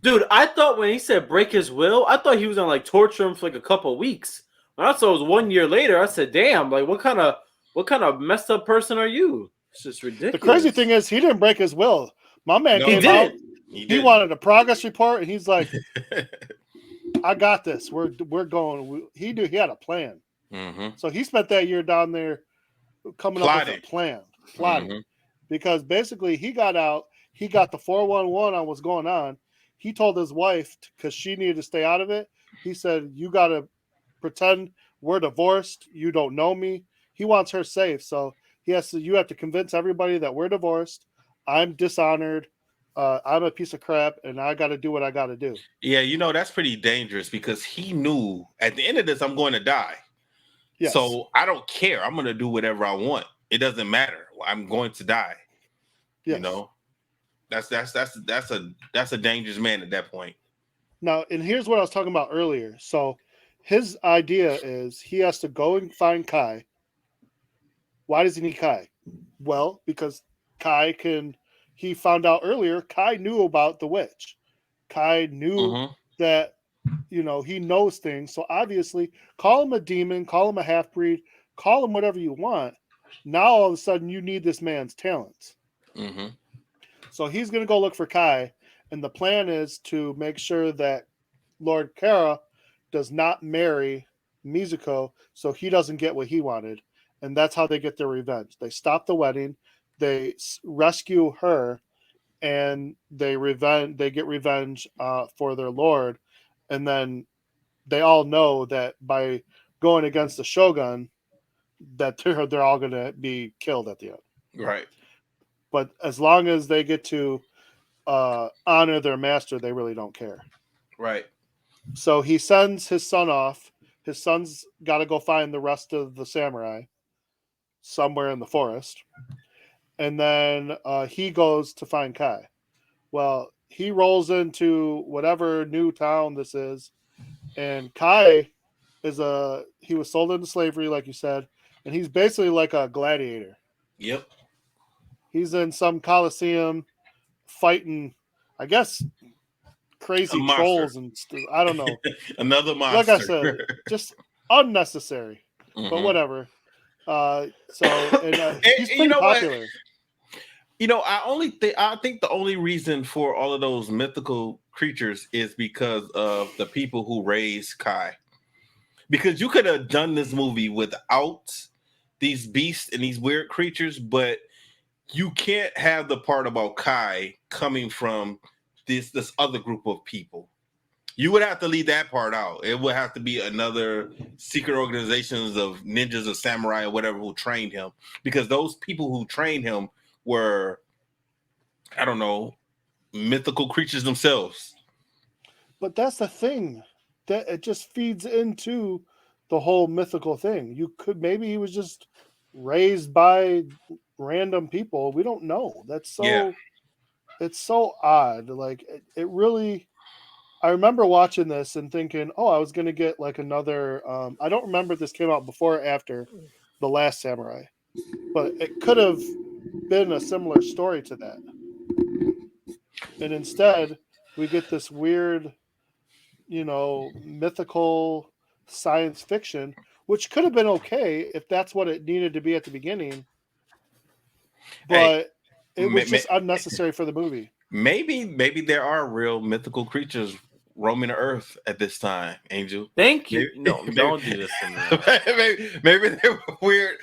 Dude, I thought when he said break his will, I thought he was gonna like torture him for like a couple of weeks. When I saw it was 1 year later, I said, "Damn! Like, what kind of messed up person are you?" It's just ridiculous. The crazy thing is, he didn't break his will. My man came out. He wanted a progress report, and he's like, "I got this. We're going." He had a plan. Mm-hmm. So he spent that year down there coming up with a plan, plotting, because basically he got out. He got the 411 on what's going on. He told his wife, because she needed to stay out of it, he said, "You got to pretend we're divorced. You don't know me." He wants her safe. So you have to convince everybody that we're divorced. I'm dishonored. I'm a piece of crap, and I got to do what I got to do. Yeah, that's pretty dangerous, because he knew at the end of this, I'm going to die. Yes. So I don't care. I'm going to do whatever I want. It doesn't matter. I'm going to die. Yes. That's a dangerous man at that point. Now, and here's what I was talking about earlier. So his idea is he has to go and find Kai. Why does he need Kai? Well, because he found out earlier, Kai knew about the witch. Kai knew that, he knows things. So obviously, call him a demon, call him a half-breed, call him whatever you want. Now, all of a sudden, you need this man's talents. Mm-hmm. So he's going to go look for Kai, and the plan is to make sure that Lord Kara does not marry Mizuko, so he doesn't get what he wanted, and that's how they get their revenge. They stop the wedding, they rescue her, and they get revenge for their lord, and then they all know that by going against the Shogun, that they're all going to be killed at the end. Right. But as long as they get to honor their master, they really don't care. Right. So he sends his son off. His son's got to go find the rest of the samurai somewhere in the forest. And then he goes to find Kai. Well, he rolls into whatever new town this is. And Kai he was sold into slavery, like you said. And he's basically like a gladiator. Yep. He's in some coliseum fighting, I guess, crazy trolls and stuff. I don't know. Another monster. Like I said, just unnecessary. But whatever. He's pretty popular. I think the only reason for all of those mythical creatures is because of the people who raised Kai. Because you could have done this movie without these beasts and these weird creatures, but you can't have the part about Kai coming from this other group of people. You would have to leave that part out. It would have to be another secret organizations of ninjas or samurai or whatever who trained him, because those people who trained him were, I don't know, mythical creatures themselves. But that's the thing, that it just feeds into the whole mythical thing. Maybe he was just raised by random people. We don't know. It's so odd. Like it really. I remember watching this and thinking, "Oh, I was going to get like another." I don't remember if this came out before or after The Last Samurai, but it could have been a similar story to that. And instead, we get this weird, mythical science fiction, which could have been okay if that's what it needed to be at the beginning, Hey, but it was just unnecessary for the movie. maybe there are real mythical creatures roaming the earth at this time, Angel. Thank you. Maybe, No, don't do this to me. maybe they were weird.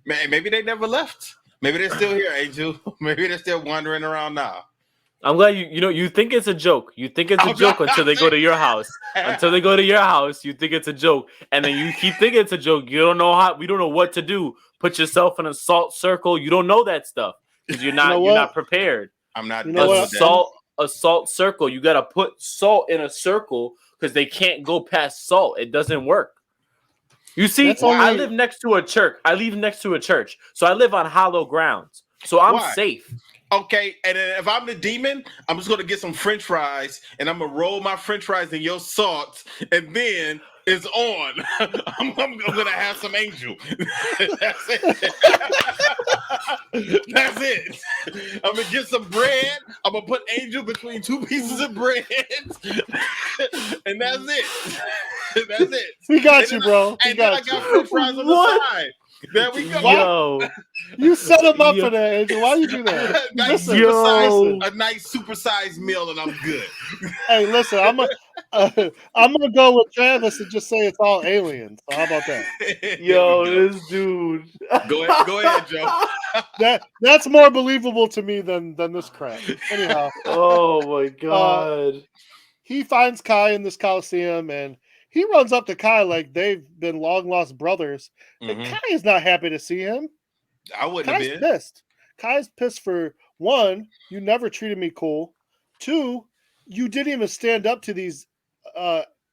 Maybe they never left. Maybe they're still here, Angel. Maybe they're still wandering around now. I'm glad you think it's a joke. You think it's a joke until they go to your house. Until they go to your house, you think it's a joke, and then you keep thinking it's a joke. You don't know how. We don't know what to do. Put yourself in a salt circle. You don't know that stuff because you're not prepared. I'm not. A salt circle. You got to put salt in a circle because they can't go past salt. It doesn't work. You see, I live next to a church. So I live on hollow grounds. So I'm safe. Okay, and then if I'm the demon, I'm just gonna get some French fries, and I'm gonna roll my French fries in your salt, and then it's on. I'm gonna have some angel. That's it. That's it. I'm gonna get some bread. I'm gonna put angel between two pieces of bread, and that's it. That's it. We got you, bro. And then I got French fries on the side. There we go. Yo, you set him up for that, Angel. Why you do that? A nice supersized meal, and I'm good. Hey, listen, I'm gonna go with Travis and just say it's all aliens. So how about that? Yo, this dude. Go ahead, Joe. That's more believable to me than this crap. Anyhow. Oh my god. He finds Kai in this Coliseum, and he runs up to Kai like they've been long lost brothers. And Kai is not happy to see him. I wouldn't have been. Pissed. Kai's pissed for one, you never treated me cool. Two, you didn't even stand up to these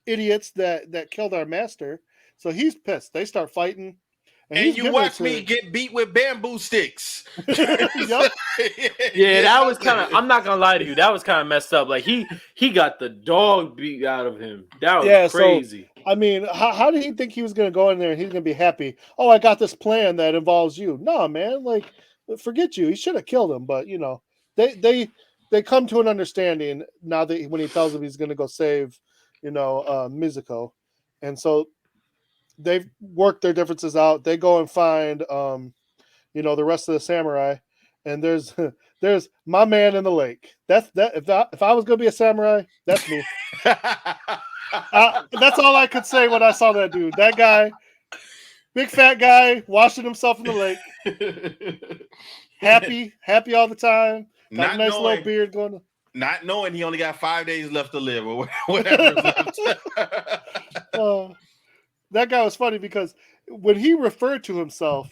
idiots that killed our master. So he's pissed. They start fighting. And you watch me get beat with bamboo sticks. Yep. Yeah, that was kind of, I'm not going to lie to you, that was kind of messed up. Like, he got the dog beat out of him. That was crazy. So, I mean, how did he think he was going to go in there and he's going to be happy? Oh, I got this plan that involves you. No, man, like, forget you. He should have killed him. But, they come to an understanding now that when he tells him he's going to go save, Mizuko. And so they've worked their differences out. They go and find, the rest of the samurai, and there's my man in the lake. That's that. If I was gonna be a samurai, that's me. That's all I could say when I saw that dude. That guy, big fat guy, washing himself in the lake, happy all the time. Got a nice little beard going on. Not knowing he only got 5 days left to live or whatever. That guy was funny because when he referred to himself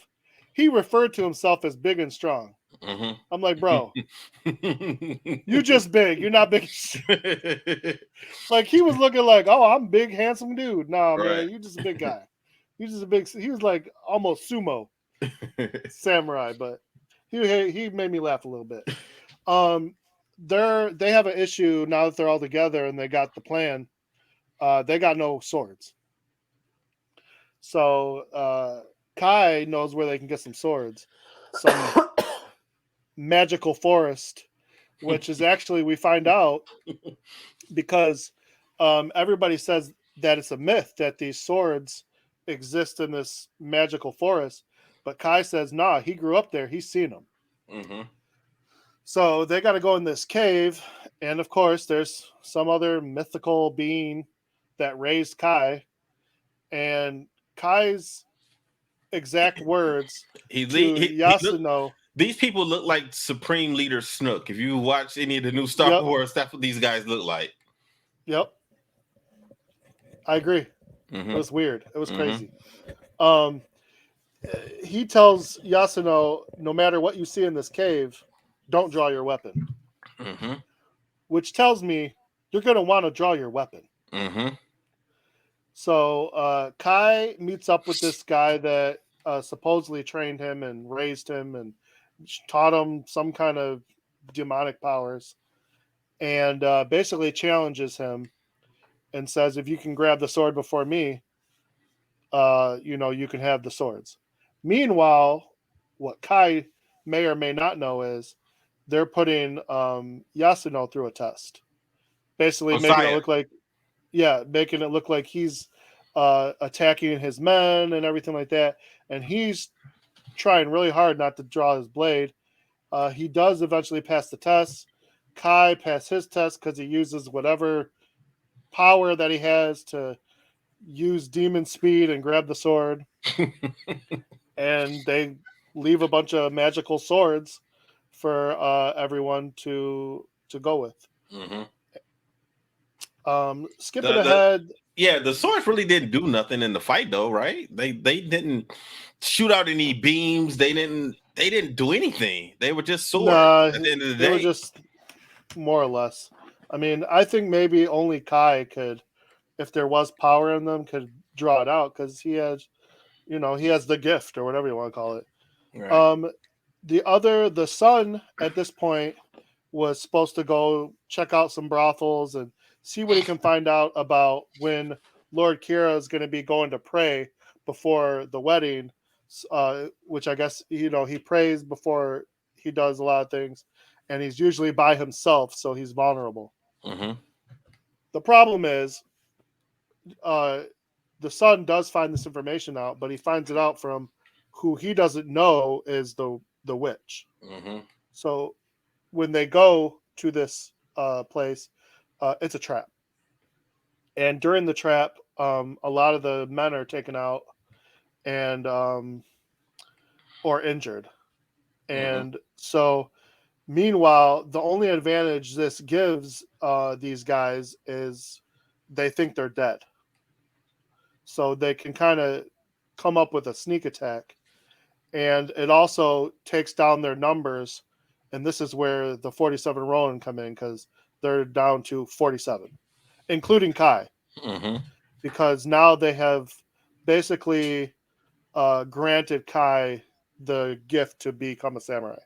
as big and strong. Mm-hmm. I'm like, bro, you just big. You're not big. Like he was looking like, oh, I'm big, handsome dude. Nah, right. Man, you just a big guy. He was like almost sumo samurai, but he made me laugh a little bit. They have an issue now that they're all together and they got the plan. They got no swords. So Kai knows where they can get some swords. Some magical forest, which is actually, we find out because everybody says that it's a myth that these swords exist in this magical forest. But Kai says, nah, he grew up there. He's seen them. Mm-hmm. So they got to go in this cave. And of course, there's some other mythical being that raised Kai. And Kai's exact words Yasuno. These people look like Supreme Leader Snook. If you watch any of the new Star Wars, that's what these guys look like. Yep. I agree. Mm-hmm. It was weird. It was crazy. He tells Yasuno, no matter what you see in this cave, don't draw your weapon. Mm-hmm. Which tells me you're going to want to draw your weapon. Mm-hmm. So Kai meets up with this guy that supposedly trained him and raised him and taught him some kind of demonic powers, and basically challenges him and says, if you can grab the sword before me, you can have the swords. Meanwhile, what Kai may or may not know is they're putting Yasuno through a test, basically Oh, making Saya. it look like, making it look like he's attacking his men and everything like that, and he's trying really hard not to draw his blade. He does eventually pass the test. Kai passed his test because he uses whatever power that he has to use demon speed and grab the sword. And they leave a bunch of magical swords for everyone to go with. Mm-hmm. Skipping ahead. The swords really didn't do nothing in the fight, though, right? They didn't shoot out any beams. They didn't do anything. They were just swords at the end of the day. They were just more or less. I mean, I think maybe only Kai could, if there was power in them, could draw it out because he has the gift or whatever you want to call it. Right. The son at this point was supposed to go check out some brothels and see what he can find out about when Lord Kira is going to be going to pray before the wedding, which I guess, he prays before he does a lot of things, and he's usually by himself, so he's vulnerable. Mm-hmm. The problem is, the son does find this information out, but he finds it out from who he doesn't know is the witch. Mm-hmm. So when they go to this place, it's a trap. And during the trap, a lot of the men are taken out and or injured. And so meanwhile, the only advantage this gives these guys is they think they're dead. So they can kind of come up with a sneak attack. And it also takes down their numbers. And this is where the 47 Ronin come in, because they're down to 47, including Kai. Mm-hmm. Because now they have basically granted Kai the gift to become a samurai.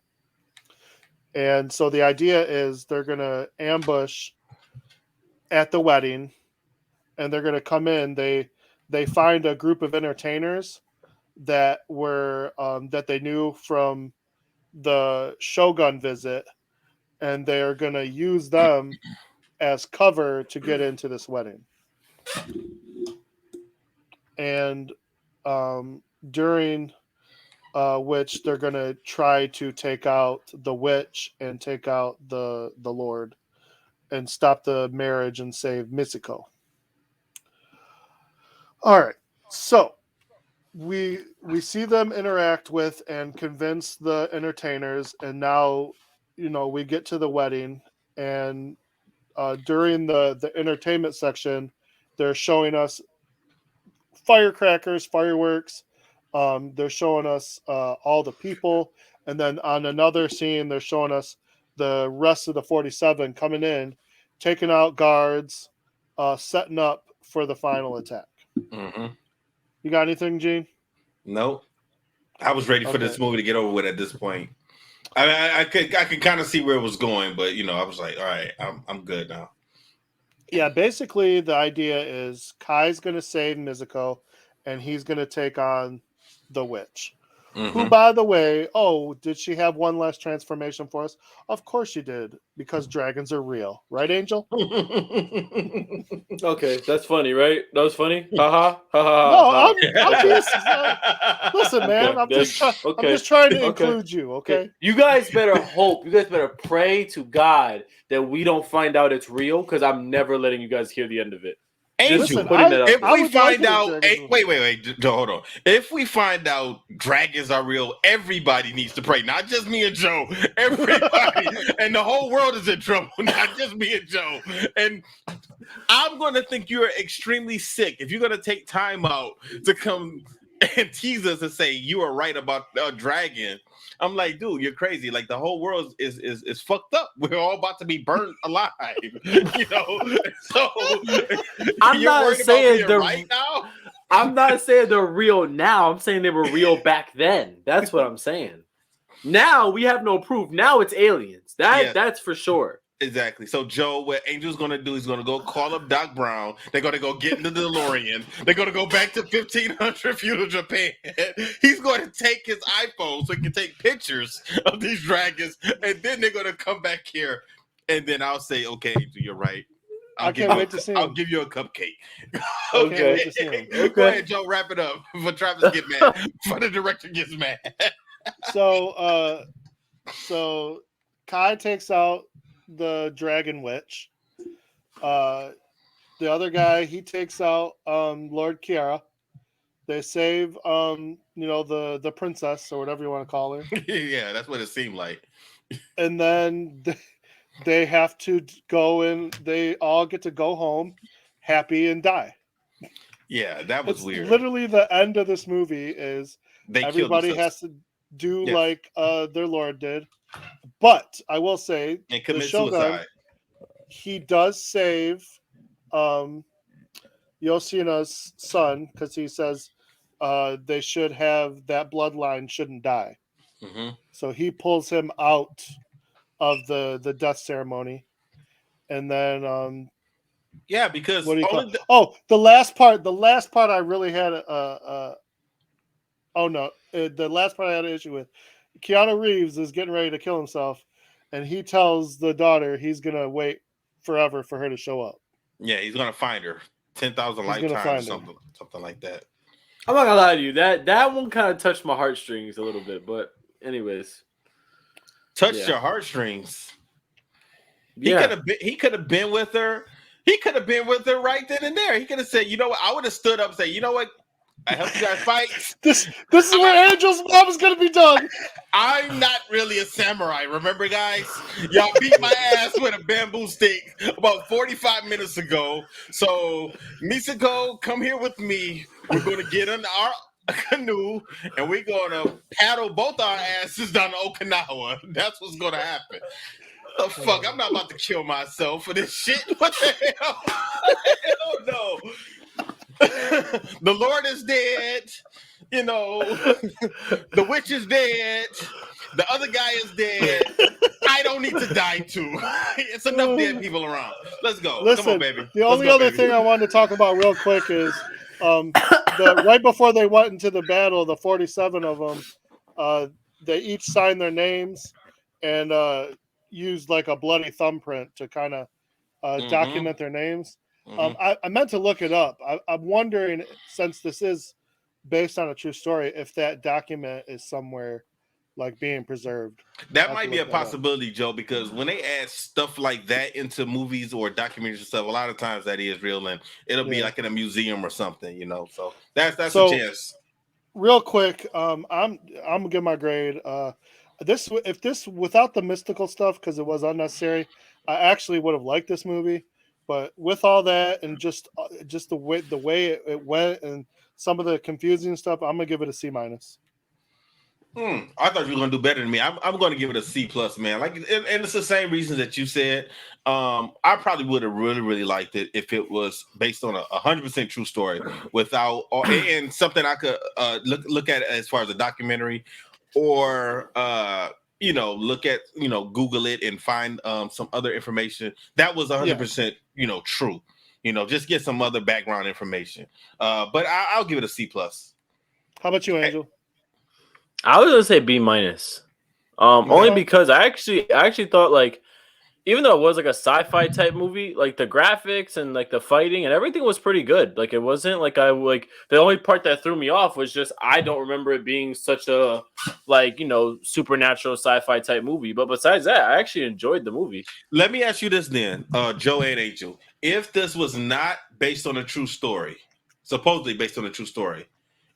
And so the idea is they're going to ambush at the wedding, and they're going to come in. They find a group of entertainers that were that they knew from the Shogun visit, and they are going to use them as cover to get into this wedding. And during which they're going to try to take out the witch and take out the Lord and stop the marriage and save Mitsuko. All right, so we see them interact with and convince the entertainers, and now we get to the wedding, and during the entertainment section, they're showing us firecrackers, fireworks. They're showing us all the people, and then on another scene, they're showing us the rest of the 47 coming in, taking out guards, setting up for the final attack. Mm-hmm. You got anything, Gene? No, I was ready for this movie to get over with at this point. I mean, I could kind of see where it was going, but I was like, all right, I'm good now. Yeah, basically the idea is Kai's going to save Mizuko, and he's going to take on the witch. Mm-hmm. Who, by the way, did she have one last transformation for us? Of course she did, because dragons are real. Right, Angel? Okay, that's funny, right? That was funny? Ha ha. No, I'm just... listen, man, I'm just trying to include you, okay? You guys better hope, you guys better pray to God that we don't find out it's real, because I'm never letting you guys hear the end of it. Angel, if we find out, wait, hold on. If we find out dragons are real, everybody needs to pray, not just me and Joe. Everybody, and the whole world is in trouble, not just me and Joe. And I'm going to think you're extremely sick if you're going to take time out to come and tease us and say you are right about a dragon. I'm like, dude, you're crazy. Like, the whole world is fucked up. We're all about to be burnt alive. So I'm not saying they're right now. I'm not saying they're real now. I'm saying they were real back then. That's what I'm saying. Now we have no proof. Now it's aliens. That's for sure. Exactly. So Joe, what Angel's gonna do is gonna go call up Doc Brown. They're gonna go get in the DeLorean. They're gonna go back to 1500 feudal Japan. He's going to take his iPhone so he can take pictures of these dragons, and then they're gonna come back here, and then I'll say, "Okay, Angel, you're right. I can't wait to see him. I'll give you a cupcake." Okay. Can't wait to see him. Okay. Go ahead, Joe. Wrap it up before Travis get mad. Before the director gets mad. So Kai takes out the Dragon Witch. The other guy, he takes out Lord Kiara. They save the princess or whatever you want to call her. Yeah, that's what it seemed like. And then they have to go and they all get to go home happy and die. Yeah, that was weird. Literally the end of this movie is everybody has to do like their Lord did. But I will say, and commit Shogun, suicide. He does save Yoshina's son because he says they should have that bloodline shouldn't die. Mm-hmm. So he pulls him out of the death ceremony, and then yeah, because what do you call it? The last part I really had the last part I had an issue with. Keanu Reeves is getting ready to kill himself, and he tells the daughter he's gonna wait forever for her to show up. Yeah, he's gonna find her 10,000 lifetimes, something like that. I'm not gonna lie to you, that one kind of touched my heartstrings a little bit, but anyways, touched your heartstrings. Yeah, He could have been with her. He could have been with her right then and there. He could have said, "You know what? I would have stood up and said, you know what? I helped you guys fight. This is where Angel's mom is going to be done. I'm not really a samurai. Remember, guys? Y'all beat my ass with a bamboo stick about 45 minutes ago. So, Misako, come here with me. We're going to get in our canoe, and we're going to paddle both our asses down to Okinawa. That's what's going to happen. The fuck? I'm not about to kill myself for this shit. What the hell? Hell no. The Lord is dead. You know, the witch is dead. The other guy is dead. I don't need to die too. It's enough dead people around. Let's go. Listen, come on, baby. The only other thing I wanted to talk about real quick is right before they went into the battle, the 47 of them, they each signed their names and used like a bloody thumbprint to kind of document their names. I meant to look it up. I'm wondering, since this is based on a true story, if that document is somewhere like being preserved. That might be a possibility, Joe, because when they add stuff like that into movies or documentaries and stuff, a lot of times that is real, and it'll be like in a museum or something, you know. So that's a chance. Real quick, I'm gonna give my grade. If this without the mystical stuff, because it was unnecessary, I actually would have liked this movie. But with all that and just the way it went and some of the confusing stuff, I'm gonna give it a C-. I thought you were gonna do better than me. I'm gonna give it a C+, man. Like, and it's the same reasons that you said. I probably would have really liked it if it was based on a 100% true story, without and something I could look at as far as a documentary, or look at, Google it and find some other information that was 100%, true. Just get some other background information. But I'll give it a C+. How about you, Angel? I was gonna say B-. Only because I actually thought, like, even though it was like a sci-fi type movie, like the graphics and like the fighting and everything was pretty good. Like, it wasn't like the only part that threw me off was just I don't remember it being such a supernatural sci-fi type movie. But besides that, I actually enjoyed the movie. Let me ask you this then, Joe and Angel. If this was not based on a true story, supposedly based on a true story,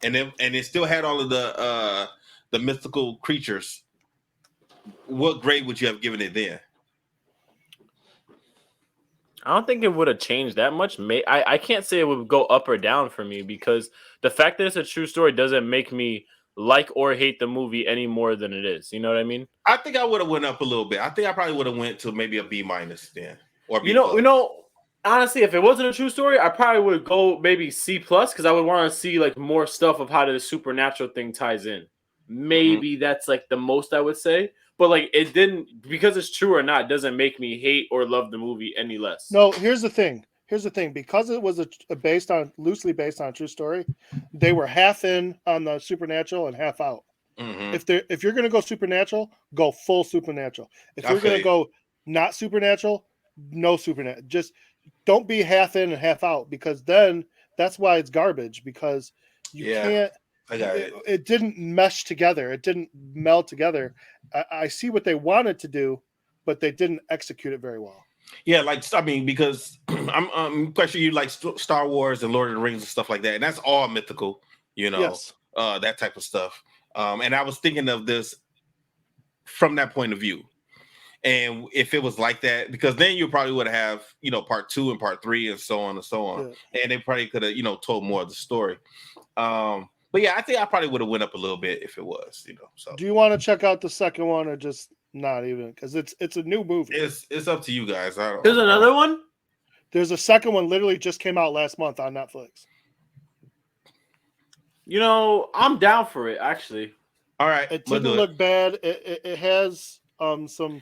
and it still had all of the mythical creatures, what grade would you have given it then? I don't think it would have changed that much. I can't say it would go up or down for me, because the fact that it's a true story doesn't make me like or hate the movie any more than it is. You know what I mean? I think I would have went up a little bit. I think I probably would have went to maybe a B- then, or B+. Honestly, if it wasn't a true story, I probably would go maybe C+, because I would want to see like more stuff of how the supernatural thing ties in. Maybe that's like the most I would say. but like it didn't, because it's true or not doesn't make me hate or love the movie any less. No, here's the thing. Because it was loosely based on a true story, they were half in on the supernatural and half out. Mm-hmm. If you're gonna go supernatural, go full supernatural. If you're gonna go not supernatural, no supernatural. Just don't be half in and half out, because then that's why it's garbage, because you can't. I got it. It didn't mesh together. It didn't meld together. I see what they wanted to do, but they didn't execute it very well. Yeah, like, I mean, because I'm quite sure you like Star Wars and Lord of the Rings and stuff like that, and that's all mythical, Yes. that type of stuff. And I was thinking of this from that point of view. And if it was like that, because then you probably would have, part 2 and part 3 and so on and so on. Yeah. And they probably could have, told more of the story. But yeah, I think I probably would have went up a little bit if it was, So do you want to check out the second one, or just not even? Because it's a new movie. It's up to you guys. There's another one? There's a second one, literally just came out last month on Netflix. I'm down for it, actually. All right. It didn't look bad. It has some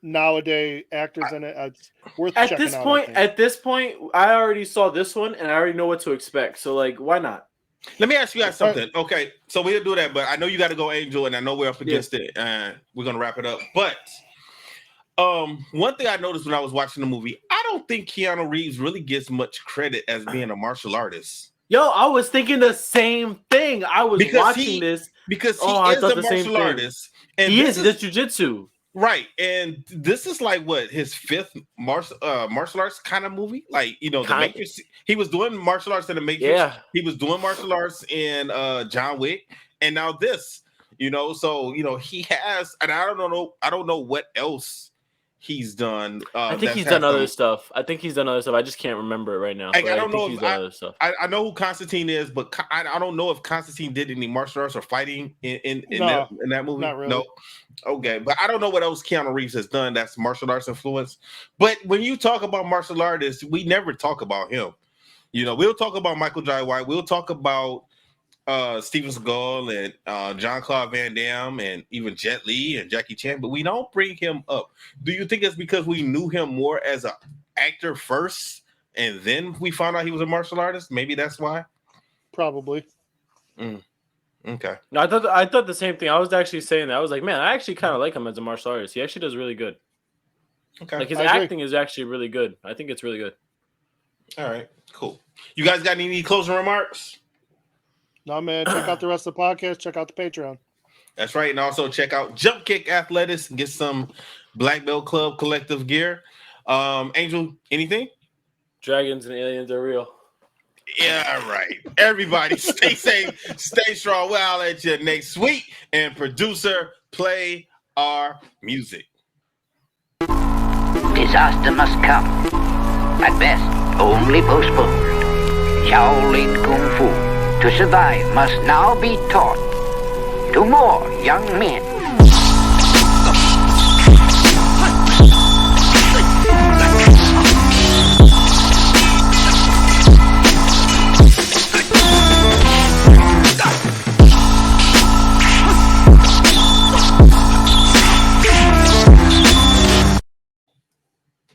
nowadays actors in it. It's worth checking out. At this point, I already saw this one and I already know what to expect. So, like, why not? Let me ask you guys something. Okay, so we'll do that, but I know you got to go, Angel, and I know we're up against it, and we're gonna wrap it up. But one thing I noticed when I was watching the movie, I don't think Keanu Reeves really gets much credit as being a martial artist. Yo, I was thinking the same thing. I was watching this because he is a martial artist, and he is jiu-jitsu. Right, and this is like what, his 5th martial arts kind of movie, like the Matrix. He was doing martial arts in the Matrix. Yeah, he was doing martial arts in John Wick, and now this. So he has, and I don't know what else he's done. I think he's done other stuff. I just can't remember it right now. I don't know if other stuff. I know who Constantine is, but I don't know if Constantine did any martial arts or fighting in that movie. Not really. No. Okay, but I don't know what else Keanu Reeves has done that's martial arts influence. But when you talk about martial artists, we never talk about him. We'll talk about Michael Jai White. We'll talk about Steven Seagal and Jean-Claude Van Damme and even Jet Li and Jackie Chan, but we don't bring him up. Do you think it's because we knew him more as an actor first, and then we found out he was a martial artist? Maybe that's why. Probably. Okay. No, I thought the same thing. I was actually saying that. I was like, man, I actually kind of like him as a martial artist. He actually does really good. Okay. Like his acting is actually really good. I think it's really good. All right. Cool. You guys got any closing remarks? No, man. Check out the rest of the podcast. Check out the Patreon. That's right. And also check out Jump Kick Athletics and get some Black Belt Club collective gear. Angel, anything? Dragons and aliens are real. Yeah, right. Everybody stay safe, stay strong. Well, I'll let you next week. And producer, play our music. Disaster must come. At best, only postponed. Shaolin Kung Fu, to survive, must now be taught to more young men.